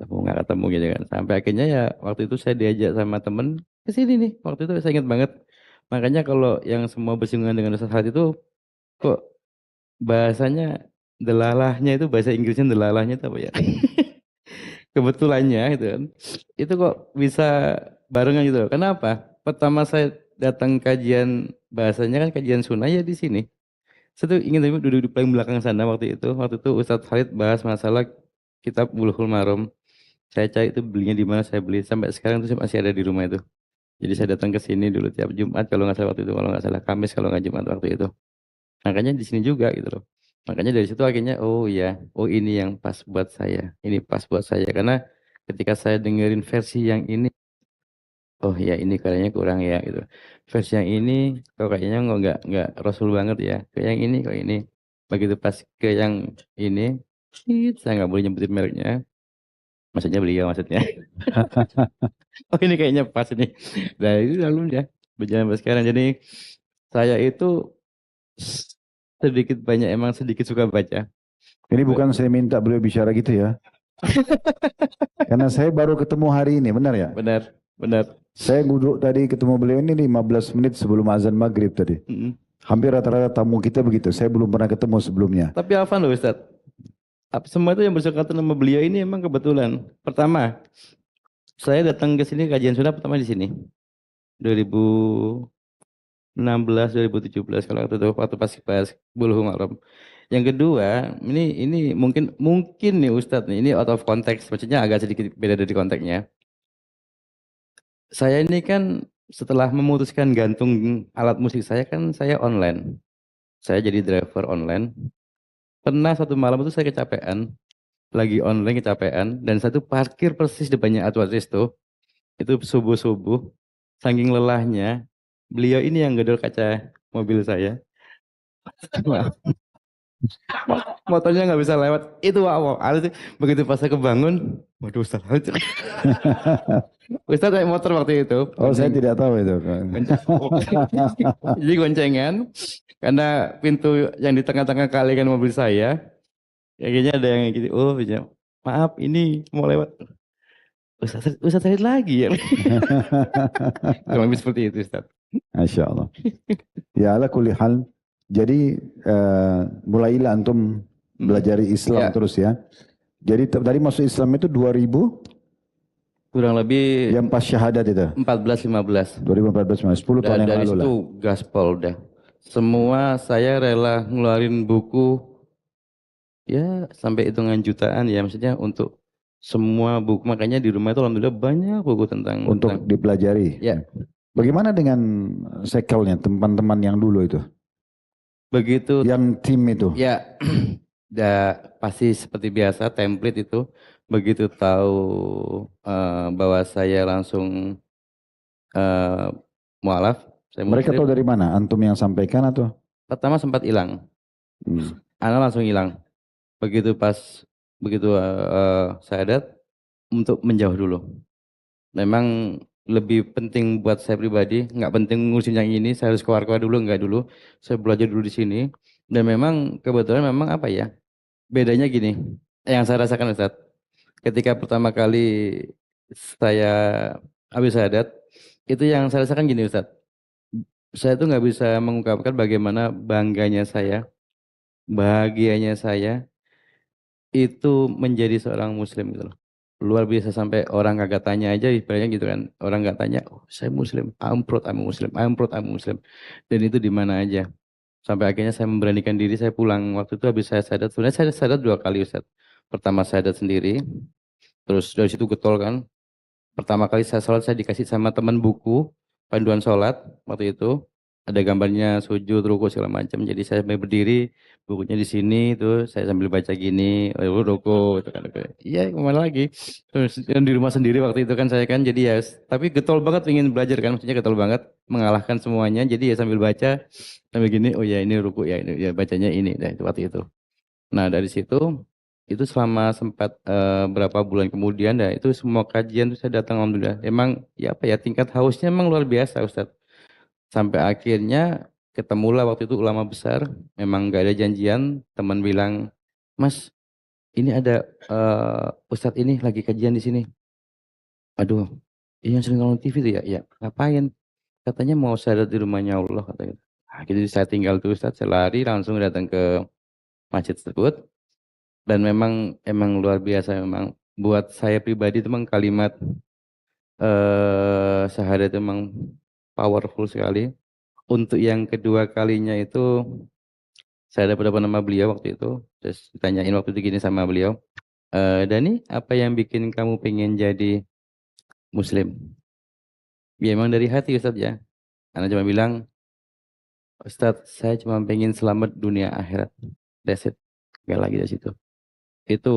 Nggak ketemu gitu kan. Sampai akhirnya ya waktu itu saya diajak sama temen ke sini nih. Waktu itu saya ingat banget. Makanya kalau yang semua bersinggungan dengan Ustadz Khalid itu kok bahasanya delalahnya itu bahasa Inggrisnya delalahnya itu apa ya? Kebetulannya itu kan. Itu kok bisa barengan gitu loh. Kenapa? Pertama saya datang kajian bahasanya kan kajian sunnah ya di sini. Saya tuh ingin duduk di paling belakang sana waktu itu. Waktu itu Ustadz Khalid bahas masalah kitab Bulughul Maram. Saya cari itu belinya di mana saya beli sampai sekarang itu masih ada di rumah itu. Jadi saya datang ke sini dulu tiap Jumat kalau nggak salah waktu itu, kalau nggak salah Kamis kalau nggak Jumat waktu itu. Makanya di sini juga gitu loh. Makanya dari situ akhirnya oh iya, oh ini yang pas buat saya, ini pas buat saya karena ketika saya dengerin versi yang ini, oh ya ini kayaknya kurang ya gitu. Versi yang ini kok kayaknya nggak Rasul banget ya. Ke yang ini kok ini. Begitu pas ke yang ini, saya nggak boleh nyebutin mereknya. Maksudnya beliau maksudnya. Oh ini kayaknya pas ini. Nah itu lalu ya berjalan sampai sekarang. Jadi saya itu sedikit banyak emang sedikit suka baca. Ini bukan saya minta beliau bicara gitu ya. Karena saya baru ketemu hari ini, benar ya? Benar, benar. Saya duduk tadi ketemu beliau ini 15 menit sebelum azan maghrib tadi. Hampir rata-rata tamu kita begitu. Saya belum pernah ketemu sebelumnya. Tapi Alvan loh Ustadz. Semua itu yang bersangkutan nama beliau ini emang kebetulan. Pertama, Saya datang ke sini kajian sunnah pertama di sini 2016 2017 kalau waktu itu waktu pas Bulughul Maram. Yang kedua, ini mungkin nih Ustadz nih, ini out of context, maksudnya agak sedikit beda dari konteksnya. Saya ini kan setelah memutuskan gantung alat musik saya kan saya online. Saya jadi driver online. Pernah satu malam itu saya kecapean, lagi online kecapean, dan satu parkir persis depannya Atwat Resto. Itu subuh-subuh, saking lelahnya, beliau ini yang gedor kaca mobil saya. Motornya nggak bisa lewat. Itu wow. Begitu pas saya kebangun, waduh Ustaz. Ustaz naik motor waktu itu. Oh, saya tidak tahu itu. Jadi goncengan, karena pintu yang di tengah-tengah kali kan mobil saya, kayaknya ada yang gitu. Oh, ya, maaf ini mau lewat. Ustaz saya lagi ya. Kurang lebih seperti itu Ustaz. Masya Allah. Ya ala kulli hal. Jadi mulailah antum belajar Islam Ya. terus ya. Jadi tadi masuk Islam itu 2000 Kurang lebih yang pas syahadat itu. 14-15. 2014 10 tahun yang Dari lalu lah. situ gaspol udah. Semua saya rela ngeluarin buku ya sampai hitungan jutaan ya, maksudnya untuk semua buku, makanya di rumah itu alhamdulillah banyak buku tentang Untuk dipelajari. ya. Bagaimana dengan sekelnya teman-teman yang dulu itu? Begitu Yang tim itu? ya. Pasti seperti biasa template itu, begitu tahu bahwa saya langsung mualaf, saya Mereka muslim. tahu dari mana? Antum yang sampaikan atau? Pertama sempat hilang, anak langsung hilang. Begitu syahadat, untuk menjauh dulu. Memang lebih penting buat saya pribadi, nggak penting ngurusin yang ini, saya harus keluar dulu, nggak dulu. Saya belajar dulu di sini. Dan memang kebetulan memang apa ya, bedanya gini, yang saya rasakan Ustaz, ketika pertama kali saya habis syahadat, itu yang saya rasakan gini Ustaz, saya tuh nggak bisa mengungkapkan bagaimana bangganya saya, bahagianya saya, itu menjadi seorang muslim gitu loh. Luar biasa, sampai orang kagak tanya aja ibaratnya gitu kan. Orang nggak tanya, oh saya muslim, I'm proud I'm a muslim, I'm proud I'm a muslim. Dan itu di mana aja. Sampai akhirnya saya memberanikan diri, saya pulang. Waktu itu habis saya syahadat, sebenarnya saya syahadat 2 kali Ustaz. Pertama syahadat sendiri, terus dari situ getol kan. Pertama kali saya sholat saya dikasih sama teman buku, panduan sholat waktu itu. Ada gambarnya sujud, ruku segala macam. Jadi saya sambil berdiri, bukunya di sini tuh, saya sambil baca gini, ruku itu kan. Iya, kemana lagi? Terus di rumah sendiri waktu itu kan saya kan, jadi ya, tapi getol banget ingin belajar kan, maksudnya getol banget mengalahkan semuanya. Jadi ya sambil baca, sambil gini, oh ya ini ruku ya ini, ya bacanya ini, nah itu waktu itu. Nah dari situ, itu selama sempat berapa bulan kemudian, dan itu semua kajian tuh saya datang alhamdulillah. Emang ya apa ya, tingkat hausnya emang luar biasa Ustadz. Sampai akhirnya ketemulah waktu itu ulama besar, memang gak ada janjian, teman bilang, Mas, ini ada Ustadz ini lagi kajian di sini. Aduh, ini yang sering nonton TV itu ya? Ya, ngapain? Katanya mau syahadat di rumahnya Allah katanya. Nah, jadi saya tinggal tuh Ustadz, saya lari langsung datang ke masjid tersebut, dan emang luar biasa memang buat saya pribadi itu memang kalimat syahadat memang powerful sekali. Untuk yang kedua kalinya itu saya dapat nama beliau waktu itu, terus ditanyain waktu itu gini sama beliau, Dani, apa yang bikin kamu pengen jadi muslim? Ya emang dari hati Ustadz ya. Anak cuma bilang, Ustadz saya cuma pengen selamat dunia akhirat. That's it. Gak lagi dari situ. Itu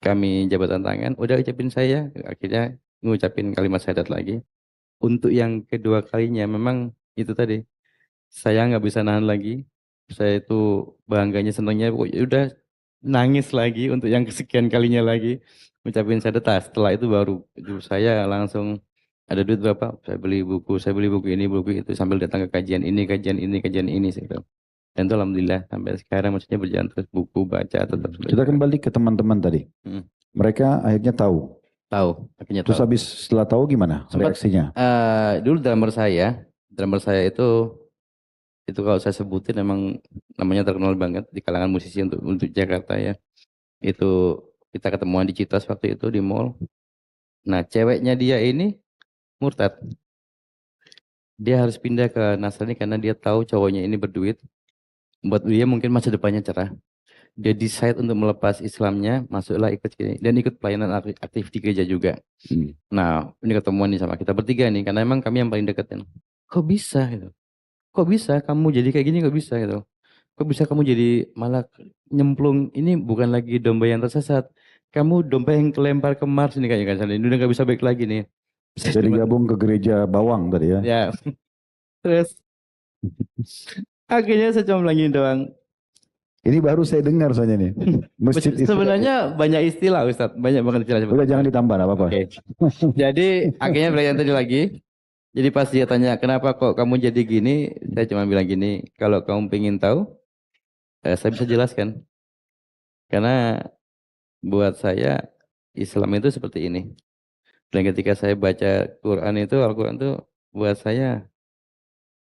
kami jabatan tangan, udah ucapin saya, akhirnya ngucapin kalimat syahadat lagi. Untuk yang kedua kalinya memang itu tadi, saya nggak bisa nahan lagi. Saya itu bangganya, senangnya, pokoknya udah nangis lagi untuk yang kesekian kalinya lagi ngucapin syahadat. Setelah itu baru saya langsung ada duit berapa, saya beli buku ini, buku itu, sambil datang ke kajian ini, kajian ini, kajian ini gitu. Dan itu alhamdulillah sampai sekarang maksudnya berjalan terus, buku baca tetap. Kita kembali ke teman-teman tadi. Mereka akhirnya tahu. Akhirnya Terus tahu. habis setelah tahu gimana reaksinya? Dulu drummer saya itu kalau saya sebutin memang namanya terkenal banget di kalangan musisi untuk Jakarta ya. Itu kita ketemuan di Citos waktu itu di mall. Nah, ceweknya dia ini murtad. Dia harus pindah ke Nasrani karena dia tahu cowoknya ini berduit. Buat dia mungkin masa depannya cerah. Dia decide untuk melepas Islamnya, masuklah ikut sini dan ikut pelayanan aktif di gereja juga. Nah, ini ketemuan nih sama kita bertiga nih, karena emang kami yang paling dekat kan. Kok bisa gitu? Kok bisa kamu jadi kayak gini? Kok bisa gitu? Kok bisa kamu jadi malah nyemplung? Ini bukan lagi domba yang tersesat. Kamu domba yang kelempar ke Mars ini kayaknya kan. Ini udah nggak bisa balik lagi nih. Jadi gabung ke gereja Bawang tadi ya. Ya, terus akhirnya saya cuma bilang gini doang. Ini baru saya dengar soalnya nih. Masjid Sebenarnya banyak istilah Ustadz, banyak banget istilah. Udah jangan ditambah, nggak apa-apa. Oke. Jadi akhirnya belajar tadi lagi. Jadi pas dia tanya kenapa kok kamu jadi gini, saya cuma bilang gini, kalau kamu pengen tahu, saya bisa jelaskan. Karena buat saya Islam itu seperti ini. Dan ketika saya baca Quran itu, Al-Quran itu buat saya,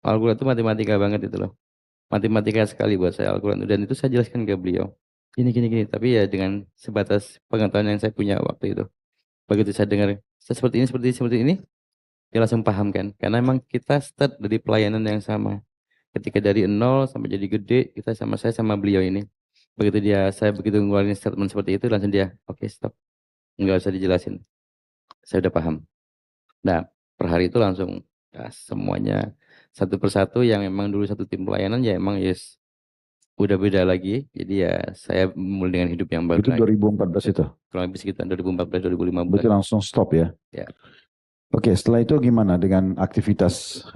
Al-Quran itu matematika banget itu loh. Matematika sekali buat saya Al-Quran. Dan itu saya jelaskan ke beliau. Gini. Tapi ya dengan sebatas pengetahuan yang saya punya waktu itu. Begitu saya dengar, saya seperti ini, dia langsung paham kan. Karena emang kita start dari pelayanan yang sama. Ketika dari nol sampai jadi gede, kita saya sama beliau ini. Saya begitu ngeluarin statement seperti itu, langsung dia, oke stop. Nggak usah dijelasin. Saya udah paham. Nah, per hari itu langsung ya, semuanya satu persatu yang memang dulu satu tim pelayanan ya emang yes udah beda lagi. Jadi ya saya mulai dengan hidup yang baru Itu lagi. 2014 itu. Kurang lebih sekitar 2014 2015. Berarti langsung stop ya. Ya. Oke, setelah itu gimana dengan aktivitas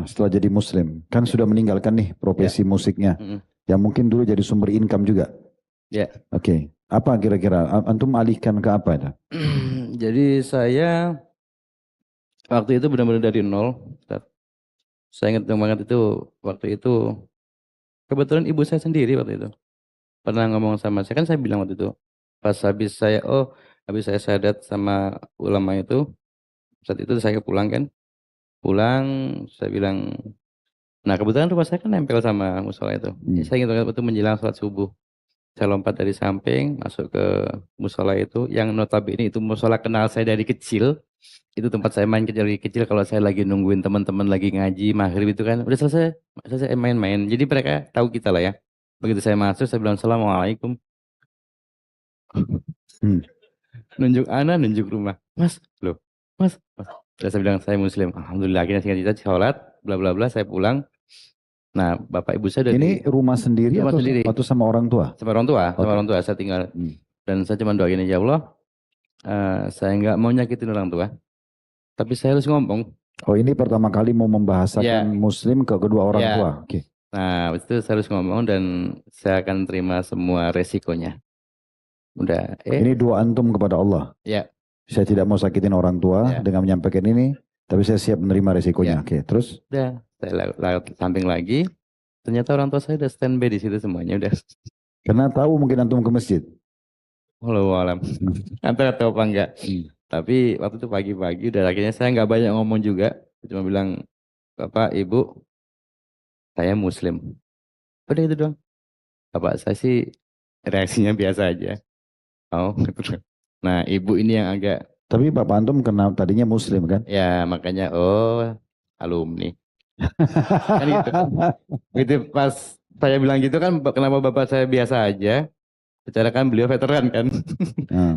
setelah jadi Muslim? Kan sudah meninggalkan nih profesi musiknya, yang mungkin dulu jadi sumber income juga. Ya. Oke, apa kira-kira antum alihkan ke apa itu? Jadi saya waktu itu benar-benar dari nol. Saya ingat banget itu waktu itu kebetulan ibu saya sendiri waktu itu pernah ngomong sama saya, kan saya bilang waktu itu pas habis saya syahadat sama ulama itu, saat itu saya pulang saya bilang, nah kebetulan rumah saya kan nempel sama musola itu. Saya ingat banget waktu menjelang sholat subuh, saya lompat dari samping masuk ke musola itu yang notabene itu musola kenal saya dari kecil. Itu tempat saya main kecil kalau saya lagi nungguin teman-teman lagi ngaji maghrib itu kan udah selesai main-main. Jadi mereka tahu kita lah ya. Begitu saya masuk saya bilang assalamualaikum. Nunjuk rumah. Mas. Terus saya bilang saya muslim. Alhamdulillah akhirnya singkat cerita sholat bla bla bla saya pulang. Nah, bapak ibu saya ini rumah sendiri atau sama orang tua? Sama orang tua saya tinggal. Dan saya cuma doain ya Allah, saya nggak mau nyakitin orang tua. Tapi saya harus ngomong. Oh, ini pertama kali mau membahasakan Muslim ke kedua orang tua. Oke. Nah, itu saya harus ngomong dan saya akan terima semua resikonya. Udah. Ini doa antum kepada Allah. Ya. Saya tidak mau sakitin orang tua dengan menyampaikan ini, tapi saya siap menerima resikonya. Oke, terus? Udah, saya lewat samping lagi. Ternyata orang tua saya udah standby di situ semuanya udah. Karena tahu mungkin antum ke masjid. Walau alam. Antara tahu apa enggak. Tapi waktu itu pagi-pagi udah akhirnya saya nggak banyak ngomong juga. Cuma bilang, Bapak, Ibu, saya Muslim. Udah itu doang. Bapak saya sih reaksinya biasa aja. Oh, nah Ibu ini yang agak. Tapi Bapak antum kenal tadinya Muslim kan? Ya makanya alumni. Kan gitu. Gitu pas saya bilang gitu kan kenapa Bapak saya biasa aja. Secara kan beliau veteran kan.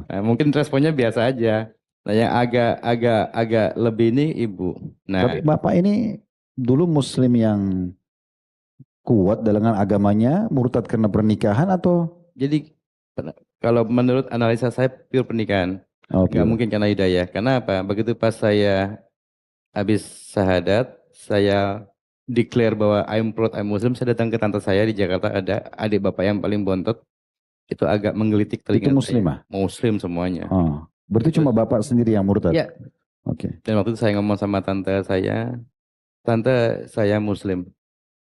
Nah, mungkin responnya biasa aja. Nah yang agak lebih ini Ibu. Nah, tapi Bapak ini dulu Muslim yang kuat dalam agamanya, murtad karena pernikahan atau? Jadi kalau menurut analisa saya pure pernikahan. Nggak mungkin karena hidayah. Karena apa? Begitu pas saya habis syahadat, saya declare bahwa I'm proud I'm Muslim. Saya datang ke tante saya di Jakarta, ada adik bapak yang paling bontot. Itu agak menggelitik telinga. Itu Muslimah? Muslim semuanya. Berarti cuma bapak sendiri yang murtad? Iya. Oke. Dan waktu itu saya ngomong sama tante saya Muslim.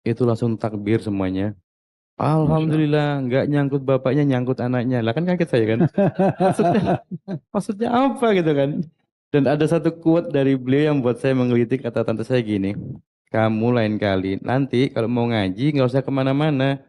Itu langsung takbir semuanya. Alhamdulillah, nggak nyangkut bapaknya, nyangkut anaknya. Lah kan kaget saya kan. Maksudnya apa gitu kan. Dan ada satu quote dari beliau yang buat saya menggelitik, kata tante saya gini. Kamu lain kali, nanti kalau mau ngaji nggak usah kemana-mana.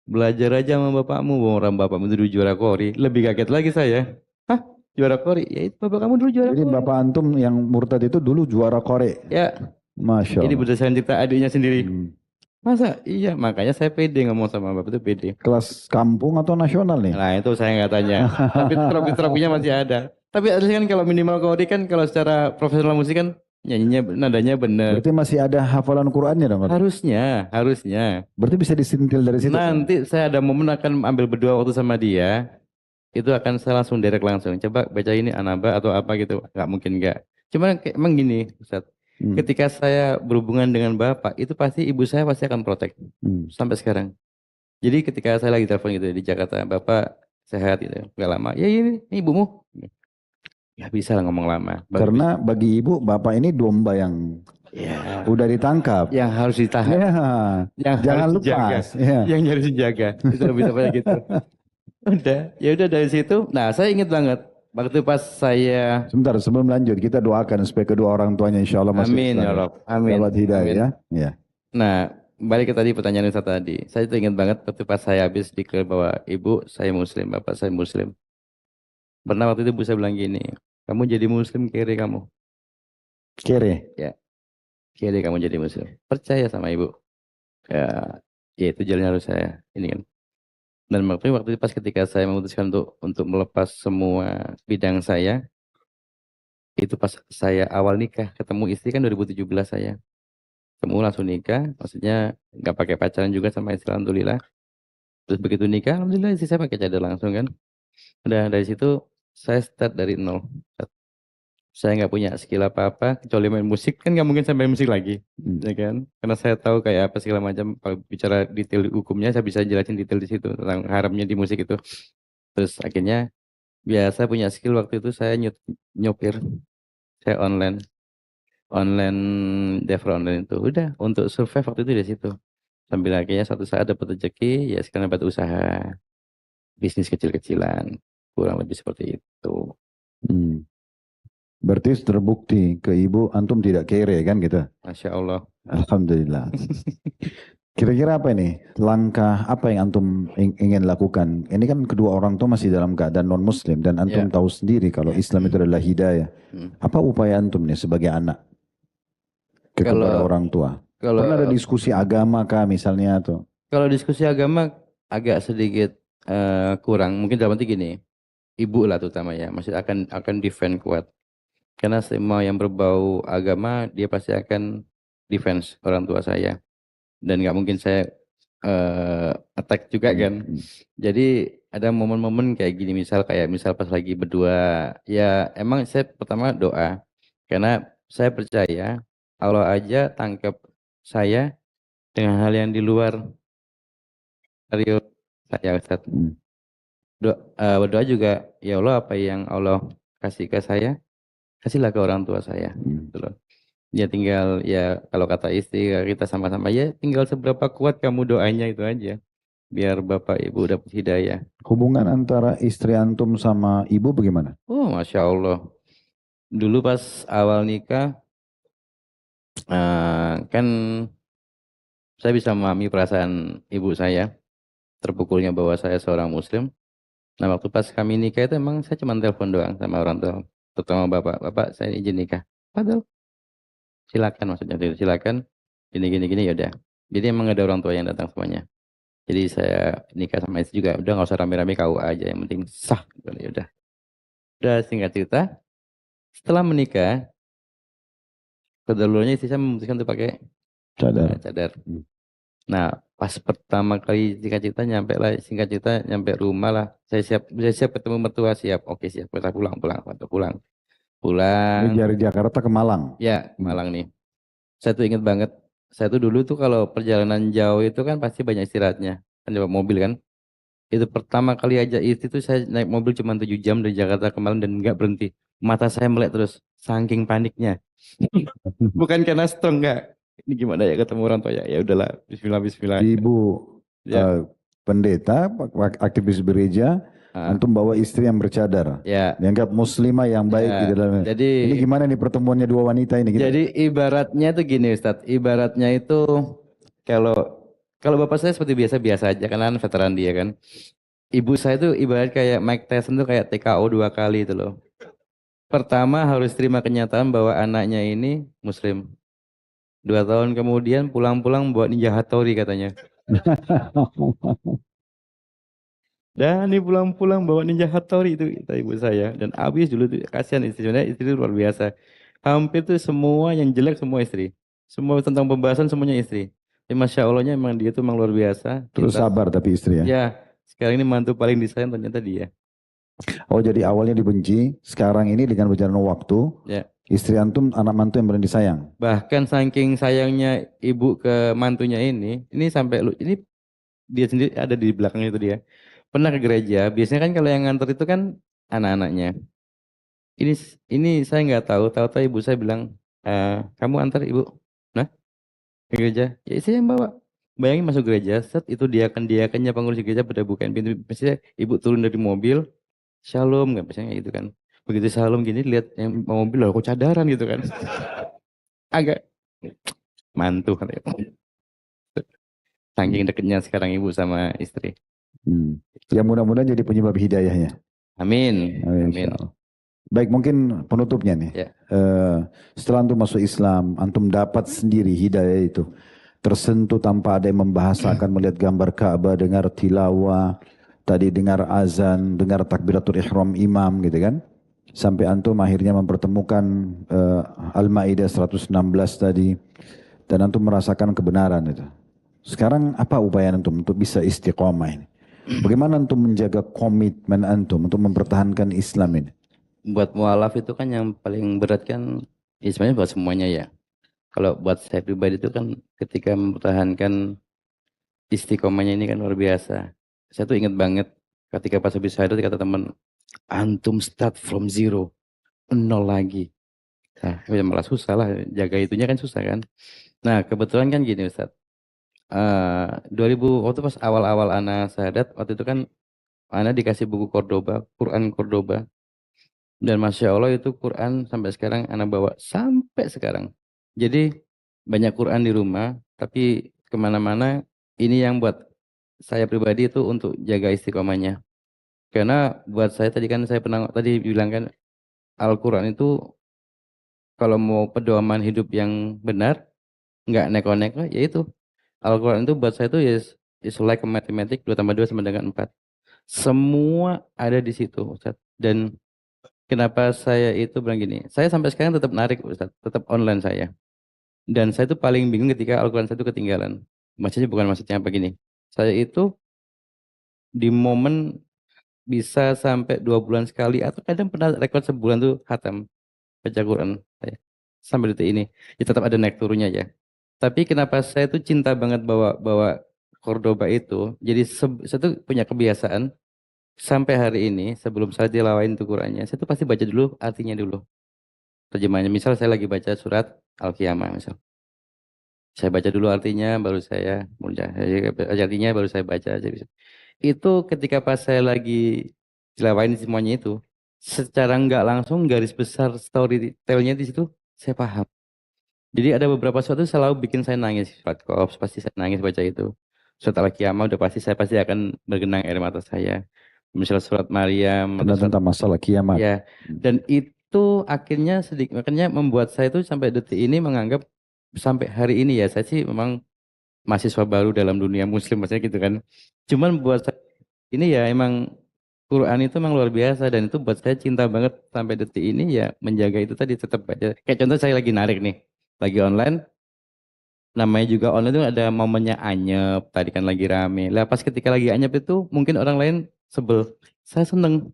Belajar aja sama bapakmu, orang bapakmu itu juara Kori. Lebih kaget lagi saya. Hah? Juara Kori. Ya itu bapak kamu dulu juara Jadi Kori. bapak antum yang murtad itu dulu juara Kore. Ya, Masya ini Allah. berdasarkan cerita adiknya sendiri. Hmm. Masa? Iya, makanya saya pede ngomong sama bapak itu pede. Kelas kampung atau nasional nih? Nah itu saya nggak tanya. Tapi trofi-trofinya masih ada. Tapi at least kan kalau minimal Kori kan kalau secara profesional musik kan nyanyinya nadanya bener. Berarti masih ada hafalan Qur'annya dong? Harusnya. Berarti bisa disentil dari situ. Nanti saya ada momen akan ambil berdua waktu sama dia. Itu akan saya langsung direct langsung. Coba baca ini Anaba atau apa gitu. Nggak mungkin nggak. Cuman emang gini, Ustaz. Ketika saya berhubungan dengan bapak, itu pasti ibu saya pasti akan protek. Sampai sekarang. Jadi ketika saya lagi telepon gitu di Jakarta, bapak sehat gitu. Nggak lama. Ya ini ibumu. Nggak bisa lah ngomong lama. Karena bagi ibu, bapak ini domba yang ya, udah ditangkap. yang harus ditahan. Ya, Yang jangan harus lepas. dijaga. Ya. Yang harus dijaga. Itu lebih tepatnya gitu. Ya udah dari situ. Nah saya ingat banget. Waktu pas saya. Sebentar sebelum lanjut kita doakan supaya kedua orang tuanya insya Allah masuk Amin ya Rob. Amin. dapat hidayah Amin. ya. Nah balik ke tadi pertanyaan Ustaz tadi. Saya itu ingat banget waktu pas saya habis declare bahwa ibu saya muslim, bapak saya muslim. Pernah waktu itu ibu saya bilang gini, kamu jadi muslim kere kamu. Kere. Ya, kere kamu jadi muslim. Percaya sama ibu. Ya itu jalan harus saya ini kan. Dan waktu itu pas ketika saya memutuskan untuk melepas semua bidang saya, itu pas saya awal nikah ketemu istri kan 2017 saya. Ketemu langsung nikah, maksudnya nggak pakai pacaran juga sama istri alhamdulillah. Terus begitu nikah, alhamdulillah istri saya pakai cadar langsung kan. Udah dari situ saya start dari nol. Saya nggak punya skill apa-apa kecuali main musik kan nggak mungkin saya main musik lagi, ya kan? Karena saya tahu kayak apa segala macam. Kalau bicara detail hukumnya saya bisa jelasin detail di situ tentang haramnya di musik itu. Terus akhirnya biasa punya skill waktu itu saya nyopir, saya online driver online itu udah untuk survive waktu itu di situ. Sambil akhirnya suatu saat dapat rezeki ya sekarang dapat usaha bisnis kecil-kecilan kurang lebih seperti itu. Berarti terbukti ke ibu antum tidak kere kan gitu. Masya Allah. Alhamdulillah. Kira-kira apa ini? Langkah apa yang antum ingin lakukan? Ini kan kedua orang tua masih dalam keadaan non muslim dan antum tahu sendiri kalau Islam itu adalah hidayah. Apa upaya antum nih sebagai anak kepada orang tua? Pernah ada diskusi agama kah misalnya atau? Kalau diskusi agama agak sedikit kurang. Mungkin dalam arti gini, ibu lah terutama ya, masih akan defend kuat. Karena semua yang berbau agama dia pasti akan defense orang tua saya. Dan nggak mungkin saya attack juga kan. Jadi ada momen-momen kayak gini misal pas lagi berdua ya emang saya pertama doa karena saya percaya Allah aja tangkap saya dengan hal yang di luar dari saya Ustaz. Berdoa juga ya Allah apa yang Allah kasih ke saya kasihlah ke orang tua saya. Ya tinggal ya kalau kata istri kita sama-sama ya tinggal seberapa kuat kamu doanya itu aja biar bapak ibu dapat hidayah. Hubungan antara istri antum sama ibu bagaimana? Oh Masya Allah. Dulu pas awal nikah kan saya bisa memahami perasaan ibu saya terpukulnya bahwa saya seorang muslim. Nah waktu pas kami nikah itu emang saya cuma telepon doang sama orang tua terutama bapak saya izin nikah. Padahal silakan maksudnya silakan gini ya udah. Jadi emang gak ada orang tua yang datang semuanya. Jadi saya nikah sama istri juga udah nggak usah rame-rame KUA aja yang penting sah ya udah. Udah singkat cerita setelah menikah kedahuluannya istri saya memutuskan untuk pakai cadar. Nah pas pertama kali singkat cerita nyampe rumah lah saya siap ketemu mertua siap oke siap kita pulang. Ini dari Jakarta ke Malang. Ya, Malang nih. Saya tuh inget banget. Saya tuh dulu tuh kalau perjalanan jauh itu kan pasti banyak istirahatnya. Kan bawa mobil kan. Itu pertama kali aja istri tuh saya naik mobil cuma 7 jam dari Jakarta ke Malang dan nggak berhenti. Mata saya melek terus. Saking paniknya. Bukan karena strong nggak. Ini gimana ya ketemu orang tua ya. Ya udahlah. Bismillah. Ibu pendeta, aktivis gereja. Antum bawa istri yang bercadar, dianggap muslimah yang baik di dalamnya. Jadi ini gimana nih pertemuannya dua wanita ini? Gitu? Jadi ibaratnya tuh gini Ustadz, ibaratnya itu kalau bapak saya seperti biasa aja kan veteran dia kan. Ibu saya tuh ibarat kayak Mike Tyson tuh kayak TKO 2 kali itu loh. Pertama harus terima kenyataan bahwa anaknya ini Muslim. 2 tahun kemudian pulang-pulang buat Ninja Hattori katanya. Dan ini pulang-pulang bawa Ninja Hattori itu kata ibu saya. Dan abis dulu tuh kasihan istri. Sebenarnya istri itu luar biasa. Hampir tuh semua yang jelek semua istri. Semua tentang pembahasan semuanya istri. Tapi Masya Allahnya emang dia tuh emang luar biasa. Terus Cinta. sabar tapi istri ya. Ya, sekarang ini mantu paling disayang ternyata dia. Oh jadi awalnya dibenci, sekarang ini dengan berjalannya waktu, Ya. istri antum, anak mantu yang paling disayang. Bahkan saking sayangnya ibu ke mantunya ini sampai ini dia sendiri ada di belakang itu dia. Pernah ke gereja, biasanya kan kalau yang nganter itu kan anak-anaknya. Ini ini saya nggak tahu ibu saya bilang, kamu antar ibu, nah ke gereja, ya istri yang bawa. Bayangin masuk gereja, set itu diakannya pengurus gereja pada bukain pintu, biasanya ibu turun dari mobil, shalom nggak biasanya gitu kan. Begitu shalom gini lihat yang mobil loh, kok cadaran gitu kan. Agak mantu katanya. Saking deketnya sekarang ibu sama istri. Ya mudah-mudahan jadi penyebab hidayahnya. Amin. Amin. Amin. Baik, mungkin penutupnya nih. Ya. Setelah antum masuk Islam, antum dapat sendiri hidayah itu. Tersentuh tanpa ada yang membahasakan, melihat gambar Ka'bah, dengar tilawah, tadi dengar azan, dengar takbiratul ihram imam gitu kan. Sampai antum akhirnya mempertemukan Al-Maidah 116 tadi. Dan antum merasakan kebenaran itu. Sekarang apa upaya antum untuk bisa istiqomah ini? Bagaimana antum menjaga komitmen antum untuk mempertahankan Islam ini? Buat mualaf itu kan yang paling berat kan, ya sebenarnya buat semuanya ya. Kalau buat saya pribadi itu kan ketika mempertahankan istiqomahnya ini kan luar biasa. Saya tuh ingat banget ketika pas habis syahadat kata teman, antum start from zero, nol lagi. Nah, ya malah susah lah, jaga itunya kan susah kan. Nah, kebetulan kan gini Ustaz. 2000 waktu pas awal-awal anak syahadat, waktu itu kan anak dikasih buku Cordoba, Quran Cordoba. Dan Masya Allah itu Quran sampai sekarang anak bawa sampai sekarang. Jadi banyak Quran di rumah, tapi kemana-mana ini yang buat saya pribadi itu untuk jaga istiqomahnya. Karena buat saya tadi kan saya pernah tadi bilang kan Al-Quran itu kalau mau pedoman hidup yang benar, nggak neko-neko, ya itu. Al-Quran itu buat saya itu is like a mathematics, 2 tambah 2 sama dengan 4. Semua ada di situ, Ustaz. Dan kenapa saya itu bilang gini, saya sampai sekarang tetap narik Ustaz, tetap online saya. Dan saya itu paling bingung ketika Al-Quran saya itu ketinggalan. Maksudnya bukan maksudnya apa gini. Saya itu di momen bisa sampai 2 bulan sekali atau kadang pernah rekod sebulan tuh khatam baca Quran saya. Sampai detik ini. Ya tetap ada naik turunnya ya. Tapi kenapa saya tuh cinta banget bawa Cordoba itu. Jadi saya tuh punya kebiasaan sampai hari ini sebelum saya tilawain tuh Qurannya, saya tuh pasti baca dulu artinya dulu. Terjemahnya, misal saya lagi baca surat Al-Qiyamah misal. Saya baca dulu artinya baru saya artinya baru saya baca aja bisa. Itu ketika pas saya lagi tilawain semuanya itu, secara nggak langsung garis besar storytelnya di situ saya paham. Jadi ada beberapa suatu selalu bikin saya nangis. Surat Qaf pasti saya nangis baca itu. Surat Al-Qiyamah udah pasti saya pasti akan bergenang air mata saya. Misalnya surat Maryam atau surat, Tentang masalah kiamat. ya. Dan itu akhirnya sedikit makanya membuat saya itu sampai detik ini menganggap sampai hari ini ya saya sih memang mahasiswa baru dalam dunia muslim maksudnya gitu kan. Cuman buat saya ini ya emang Quran itu memang luar biasa dan itu buat saya cinta banget sampai detik ini ya menjaga itu tadi tetap baca. Kayak contoh saya lagi narik nih, lagi online, namanya juga online itu ada momennya anyep, tadi kan lagi rame. Lah pas ketika lagi anyep itu mungkin orang lain sebel, saya seneng.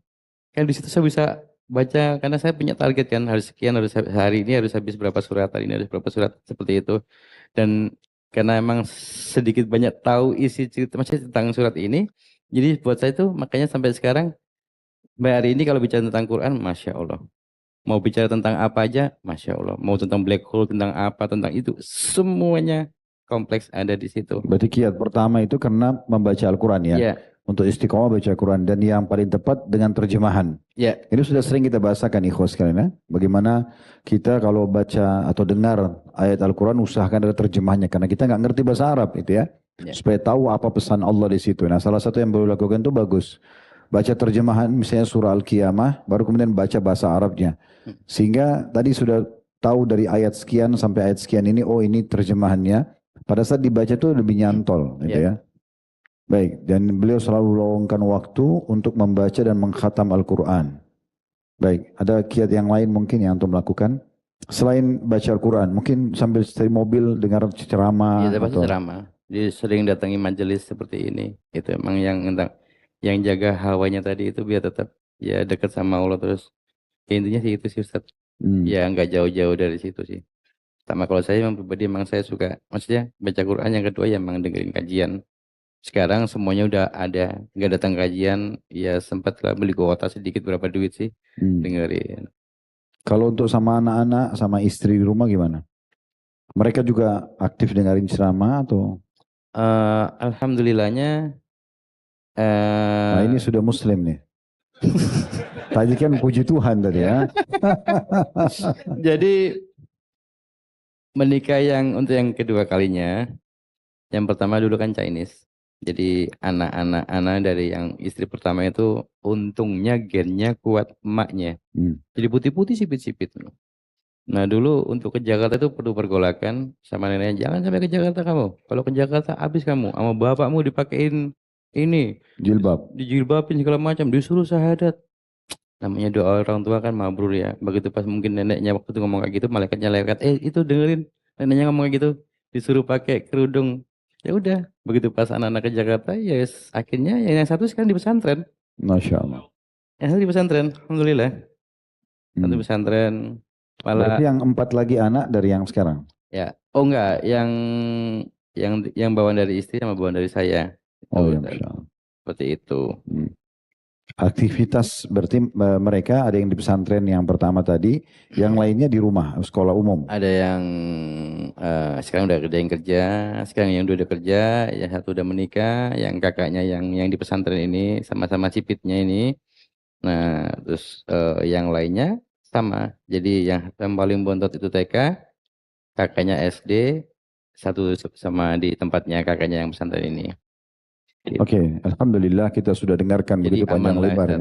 Kan di situ saya bisa baca karena saya punya target kan harus sekian harus hari ini harus habis berapa surat, hari ini harus berapa surat seperti itu. Dan karena emang sedikit banyak tahu isi cerita masih tentang surat ini, jadi buat saya itu makanya sampai sekarang hari ini kalau bicara tentang Quran, Masya Allah. Mau bicara tentang apa aja, Masya Allah. Mau tentang black hole, tentang apa, tentang itu. Semuanya kompleks ada di situ. Berarti kiat pertama itu karena membaca Al-Quran ya. Ya, Untuk istiqomah baca Al-Quran. Dan yang paling tepat dengan terjemahan. ya, Ini sudah sering kita bahasakan ikhwas sekalian ya. Bagaimana kita kalau baca atau dengar ayat Al-Quran usahakan ada terjemahnya. Karena kita nggak ngerti bahasa Arab itu ya. Ya. supaya tahu apa pesan Allah di situ. Nah, salah satu yang boleh lakukan itu bagus. Baca terjemahan misalnya surah Al-Qiyamah, baru kemudian baca bahasa Arabnya. Sehingga tadi sudah tahu dari ayat sekian sampai ayat sekian ini, oh ini terjemahannya. Pada saat dibaca itu lebih nyantol gitu ya. Baik, dan beliau selalu luangkan waktu untuk membaca dan mengkhatam Al-Quran. Baik, ada kiat yang lain mungkin yang antum lakukan? Selain baca Al-Quran, mungkin sambil setir mobil dengar ceramah Iya, pasti atau ceramah. Dia sering datangi majelis seperti ini. Itu emang yang jaga hawanya tadi itu biar tetap ya dekat sama Allah terus. Ya, intinya sih itu sih Ustaz. Ya nggak jauh-jauh dari situ sih. Sama kalau saya memang pribadi emang saya suka, maksudnya baca Quran, yang kedua ya emang dengerin kajian. Sekarang semuanya udah ada, nggak datang kajian, ya sempat lah beli kuota sedikit berapa duit sih dengerin. Kalau untuk sama anak-anak, sama istri di rumah gimana? Mereka juga aktif dengerin ceramah atau? Alhamdulillahnya Nah ini sudah muslim nih. Tadi kan puji Tuhan tadi ya. jadi menikah yang untuk yang kedua kalinya, yang pertama dulu kan Chinese. Jadi anak-anak dari yang istri pertama itu untungnya gennya kuat emaknya. Jadi putih-putih sipit-sipit. Nah dulu untuk ke Jakarta itu perlu pergolakan sama neneknya, jangan sampai ke Jakarta kamu. Kalau ke Jakarta habis kamu, sama bapakmu dipakein ini, Jilbab. dijilbabin segala macam, disuruh syahadat. Namanya doa orang tua kan mabrur ya. Begitu pas mungkin neneknya waktu itu ngomong kayak gitu, malaikatnya lewat, itu dengerin neneknya ngomong kayak gitu, disuruh pakai kerudung. Ya udah, begitu pas anak-anak ke Jakarta, ya akhirnya yang satu sekarang di pesantren. Masya Allah. Yang satu di pesantren, alhamdulillah. Satu pesantren. Berarti yang 4 lagi anak dari yang sekarang? Ya, oh enggak, yang bawaan dari istri sama bawaan dari saya. Oh ya, Masya Allah. Seperti itu. Aktivitas berarti mereka ada yang di pesantren yang pertama tadi, yang lainnya di rumah, sekolah umum. Ada yang sekarang udah ada yang kerja, sekarang yang udah kerja, yang satu udah menikah, yang kakaknya yang di pesantren ini sama-sama sipitnya ini. Nah, terus yang lainnya sama. Jadi yang paling bontot itu TK, kakaknya SD, satu sama di tempatnya kakaknya yang pesantren ini. Oke, alhamdulillah kita sudah dengarkan begitu panjang lebar ya.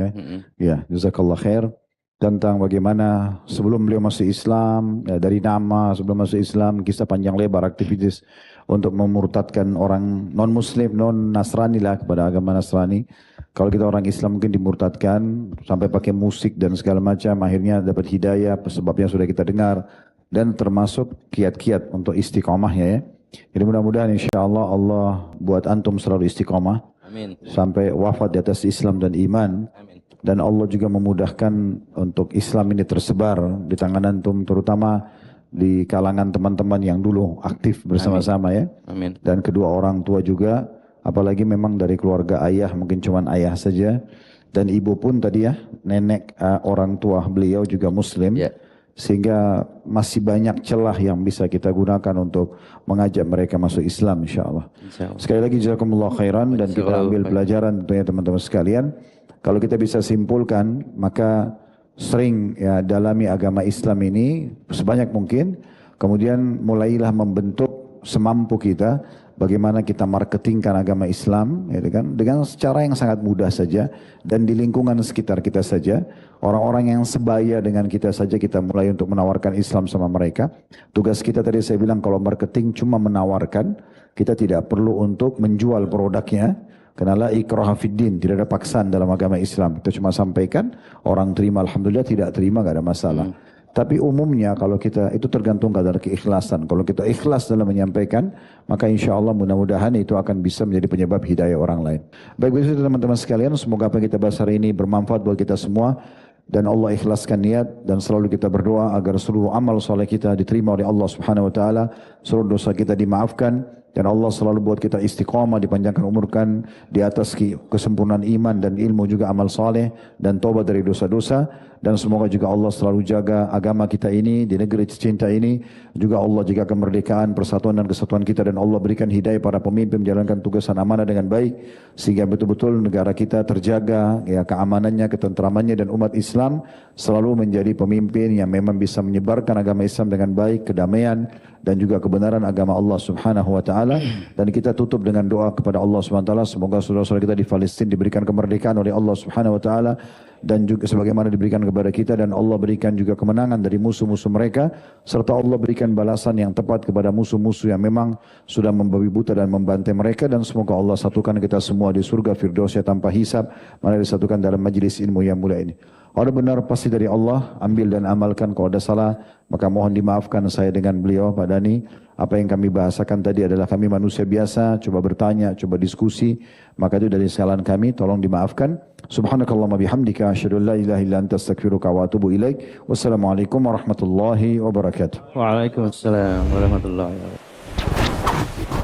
Ya, jazakallah khair tentang bagaimana sebelum beliau masuk Islam, ya, dari nama sebelum masuk Islam, kisah panjang lebar aktivitas untuk memurtadkan orang non Muslim, non Nasrani lah kepada agama Nasrani. Kalau kita orang Islam mungkin dimurtadkan sampai pakai musik dan segala macam, akhirnya dapat hidayah, sebabnya sudah kita dengar, dan termasuk kiat-kiat untuk istiqomahnya ya. Jadi mudah-mudahan insya Allah Allah buat antum selalu istiqomah. Amin. Sampai wafat di atas Islam dan iman. Amin. Dan Allah juga memudahkan untuk Islam ini tersebar di tangan antum, terutama di kalangan teman-teman yang dulu aktif bersama-sama ya. Amin. Dan kedua orang tua juga, apalagi memang dari keluarga ayah, mungkin cuma ayah saja. Dan ibu pun tadi ya, nenek orang tua beliau juga Muslim. Ya. Sehingga masih banyak celah yang bisa kita gunakan untuk mengajak mereka masuk Islam insyaAllah. Sekali lagi jazakumullah khairan, dan kita ambil pelajaran tentunya teman-teman sekalian. Kalau kita bisa simpulkan, maka sering ya dalami agama Islam ini sebanyak mungkin. Kemudian mulailah membentuk semampu kita bagaimana kita marketingkan agama Islam ya kan, dengan cara yang sangat mudah saja, dan di lingkungan sekitar kita saja. Orang-orang yang sebaya dengan kita saja kita mulai untuk menawarkan Islam sama mereka. Tugas kita tadi saya bilang, kalau marketing cuma menawarkan, kita tidak perlu untuk menjual produknya. Karena la ikraha fiddin, tidak ada paksaan dalam agama Islam. Kita cuma sampaikan, orang terima alhamdulillah, tidak terima gak ada masalah. Tapi umumnya kalau kita, itu tergantung kadar keikhlasan. Kalau kita ikhlas dalam menyampaikan, maka insya Allah mudah-mudahan itu akan bisa menjadi penyebab hidayah orang lain. Baik begitu teman-teman sekalian, semoga apa yang kita bahas hari ini bermanfaat buat kita semua. Dan Allah ikhlaskan niat, dan selalu kita berdoa agar seluruh amal soleh kita diterima oleh Allah Subhanahu Wa Taala, seluruh dosa kita dimaafkan, dan Allah selalu buat kita istiqamah, dipanjangkan umurkan di atas kesempurnaan iman dan ilmu, juga amal soleh dan taubat dari dosa-dosa. Dan semoga juga Allah selalu jaga agama kita ini di negeri tercinta ini. Juga Allah jaga kemerdekaan, persatuan dan kesatuan kita, dan Allah berikan hidayah para pemimpin menjalankan tugas dan amanah dengan baik, sehingga betul-betul negara kita terjaga ya, keamanannya, ketentramannya, dan umat Islam selalu menjadi pemimpin yang memang bisa menyebarkan agama Islam dengan baik, kedamaian dan juga kebenaran agama Allah Subhanahu wa taala, dan kita tutup dengan doa kepada Allah Subhanahu wa taala semoga saudara-saudara kita di Palestina diberikan kemerdekaan oleh Allah Subhanahu wa taala dan juga sebagaimana diberikan kepada kita, dan Allah berikan juga kemenangan dari musuh-musuh mereka, serta Allah berikan balasan yang tepat kepada musuh-musuh yang memang sudah membabi buta dan membantai mereka, dan semoga Allah satukan kita semua di surga Firdausnya tanpa hisab, mana disatukan dalam majlis ilmu yang mulia ini. Kalau benar pasti dari Allah, ambil dan amalkan. Kalau ada salah, maka mohon dimaafkan saya dengan beliau, Pak Dhani. Apa yang kami bahasakan tadi adalah kami manusia biasa, coba bertanya, coba diskusi. Maka itu dari kesalahan kami, tolong dimaafkan. Subhanakallahumma bihamdika, asyhadu an la ilaha illa anta astaghfiruka wa atubu ilaik. Wassalamualaikum warahmatullahi wabarakatuh. Waalaikumsalam warahmatullahi wabarakatuh.